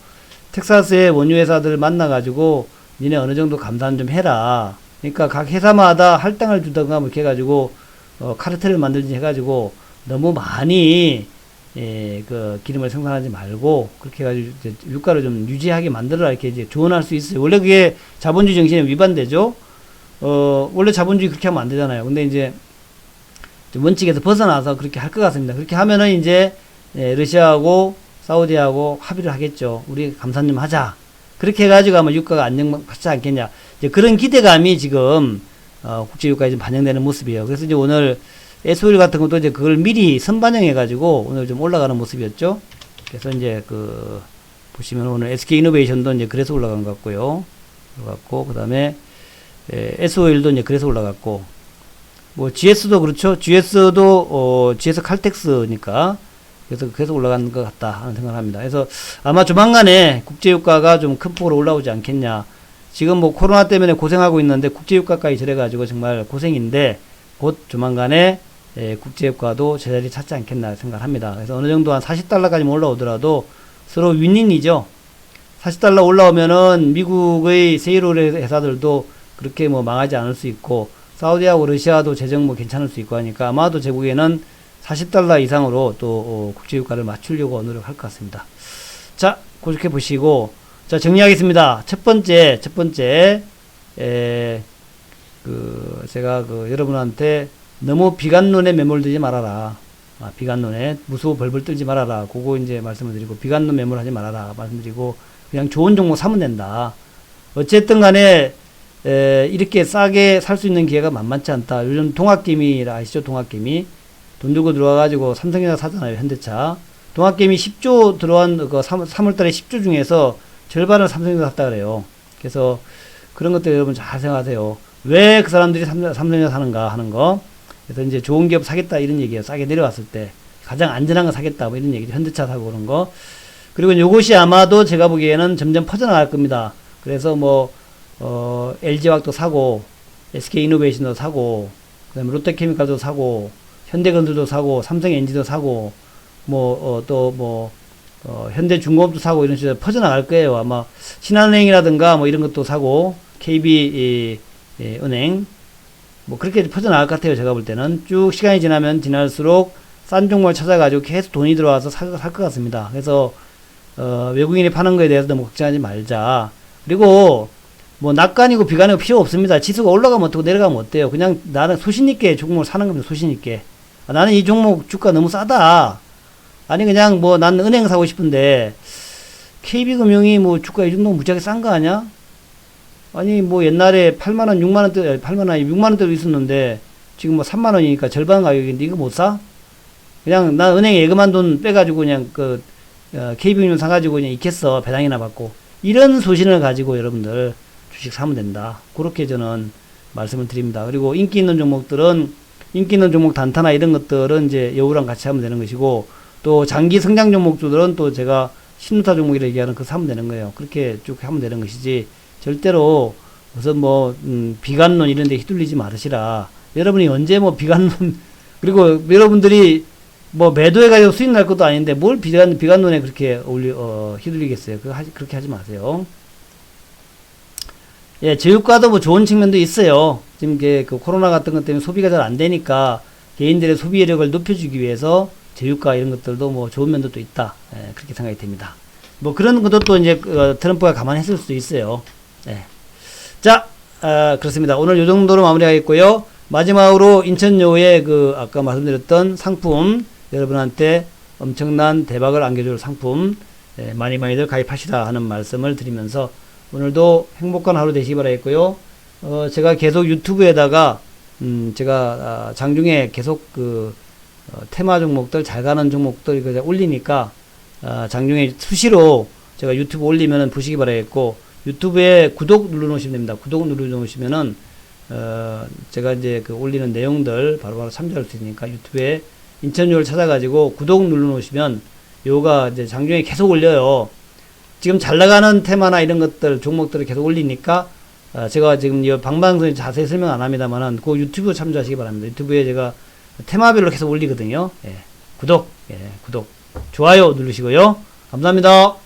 텍사스의 원유회사들을 만나가지고 니네 어느 정도 감산 좀 해라. 그러니까 각 회사마다 할당을 주던가 뭐 이렇게 해가지고 카르텔을 만들지 해가지고 너무 많이 기름을 생산하지 말고, 그렇게 해가지고, 유가를 좀 유지하게 만들어라, 이렇게 이제 조언할 수 있어요. 원래 그게 자본주의 정신에 위반되죠? 원래 자본주의 그렇게 하면 안 되잖아요. 근데 이제, 원칙에서 벗어나서 그렇게 할 것 같습니다. 그렇게 하면은 이제, 러시아하고, 사우디하고 합의를 하겠죠. 우리 감산 좀 하자. 그렇게 해가지고 아마 유가가 안정받지 않겠냐. 이제 그런 기대감이 지금, 국제유가에 좀 반영되는 모습이에요. 그래서 이제 오늘, S-오일 같은 것도 이제 그걸 미리 선반영해가지고 오늘 좀 올라가는 모습이었죠. 그래서 이제 보시면 오늘 SK이노베이션도 이제 그래서 올라간 것 같고요. 올라갔고, 그 다음에, S-오일도 이제 그래서 올라갔고, GS도 그렇죠. GS도, GS 칼텍스니까. 그래서 올라가는 것 같다 하는 생각을 합니다. 그래서 아마 조만간에 국제유가가 좀 큰 폭으로 올라오지 않겠냐. 지금 코로나 때문에 고생하고 있는데 국제유가까지 저래가지고 정말 고생인데, 곧 조만간에 국제유가도 제자리 찾지 않겠나 생각합니다. 그래서 어느 정도 한 $40까지 올라오더라도 서로 윈윈이죠. $40 올라오면은 미국의 세일올 회사들도 그렇게 뭐 망하지 않을 수 있고, 사우디하고 러시아도 재정 뭐 괜찮을 수 있고 하니까 아마도 제 보기에는 $40 이상으로 또 국제유가를 맞추려고 노력할 것 같습니다. 자, 그렇게 보시고, 자, 정리하겠습니다. 첫 번째, 제가 여러분한테 너무 비관론에 매몰되지 말아라. 비관론에 무수히 벌벌 떨지 말아라. 그거 이제 말씀을 드리고, 비관론 매몰하지 말아라. 말씀드리고, 그냥 좋은 종목 사면 된다. 어쨌든 간에, 이렇게 싸게 살 수 있는 기회가 만만치 않다. 요즘 동학개미라 아시죠? 동학개미. 돈 들고 들어와가지고 삼성전자 사잖아요. 현대차. 동학개미 10조 들어간, 3월달에 10조 중에서 절반을 삼성전자 샀다 그래요. 그래서 그런 것들 여러분 잘 생각하세요. 왜 그 사람들이 삼성전자 사는가 하는 거. 그래서 이제 좋은 기업 사겠다 이런 얘기예요. 싸게 내려왔을 때. 가장 안전한 거 사겠다 뭐 이런 얘기죠. 현대차 사고 그런 거. 그리고 요것이 아마도 제가 보기에는 점점 퍼져나갈 겁니다. 그래서 뭐, LG화학도 사고, SK이노베이션도 사고, 그 다음에 롯데케미칼도 사고, 현대건설도 사고, 삼성엔지도 사고, 현대중공업도 사고 이런 식으로 퍼져나갈 거예요. 아마 신한은행이라든가 뭐 이런 것도 사고, KB 은행 뭐 그렇게 퍼져나갈 것 같아요. 제가 볼 때는 쭉 시간이 지날수록 싼 종목을 찾아가지고 계속 돈이 들어와서 살 것 같습니다. 그래서 외국인이 파는 거에 대해서 너무 걱정하지 말자. 그리고 뭐 낙관이고 비관이고 필요 없습니다. 지수가 올라가면 어떻고 내려가면 어때요? 그냥 나는 소신있게 종목을 사는 겁니다. 소신있게. 나는 이 종목 주가 너무 싸다. 아니 그냥 뭐 나는 은행 사고 싶은데 KB금융이 뭐 주가 이 정도 무지하게 싼 거 아니야? 아니 뭐 옛날에 8만원 6만원대 8만원 6만원대도 있었는데 지금 뭐 3만원이니까 절반 가격인데 이거 못 사? 그냥 나 은행에 예금한 돈 빼가지고 그냥 KB금융 사가지고 그냥 있겠어. 배당이나 받고. 이런 소신을 가지고 여러분들 주식 사면 된다. 그렇게 저는 말씀을 드립니다. 그리고 인기 있는 종목 단타나 이런 것들은 이제 여우랑 같이 하면 되는 것이고, 또 장기 성장 종목들은 또 제가 신노타 종목이라 얘기하는 그 사면 되는 거예요. 그렇게 쭉 하면 되는 것이지, 절대로 우선 비관론 이런 데 휘둘리지 말으시라. 여러분이 언제 비관론, 그리고 여러분들이 매도해가지고 수익 날 것도 아닌데 뭘 비관론에 그렇게 휘둘리겠어요. 그렇게 하지 마세요. 예, 제휴가도 좋은 측면도 있어요. 지금 코로나 같은 것 때문에 소비가 잘 안 되니까 개인들의 소비력을 높여주기 위해서 제휴가 이런 것들도 좋은 면도 또 있다. 예, 그렇게 생각이 됩니다. 그런 것도 또 이제 트럼프가 감안했을 수도 있어요. 예. 자, 그렇습니다. 오늘 요 정도로 마무리하겠고요. 마지막으로 인천여우의 아까 말씀드렸던 상품, 여러분한테 엄청난 대박을 안겨줄 상품, 예, 많이들 가입하시라 하는 말씀을 드리면서 오늘도 행복한 하루 되시기 바라겠고요. 제가 계속 유튜브에다가 제가 장중에 계속 테마 종목들, 잘 가는 종목들 올리니까 장중에 수시로 제가 유튜브 올리면은 보시기 바라겠고, 유튜브에 구독 눌러 놓으시면 됩니다. 구독 눌러 놓으시면은 제가 이제 올리는 내용들 바로바로 참조할 수 있으니까 유튜브에 인천요를 찾아가지고 구독 눌러 놓으시면 요가 이제 장중에 계속 올려요. 지금 잘 나가는 테마나 이런 것들, 종목들을 계속 올리니까, 제가 지금 이 방방송에 자세히 설명 안 합니다만은, 그 유튜브 참조하시기 바랍니다. 유튜브에 제가 테마별로 계속 올리거든요. 예, 구독, 좋아요 누르시고요. 감사합니다.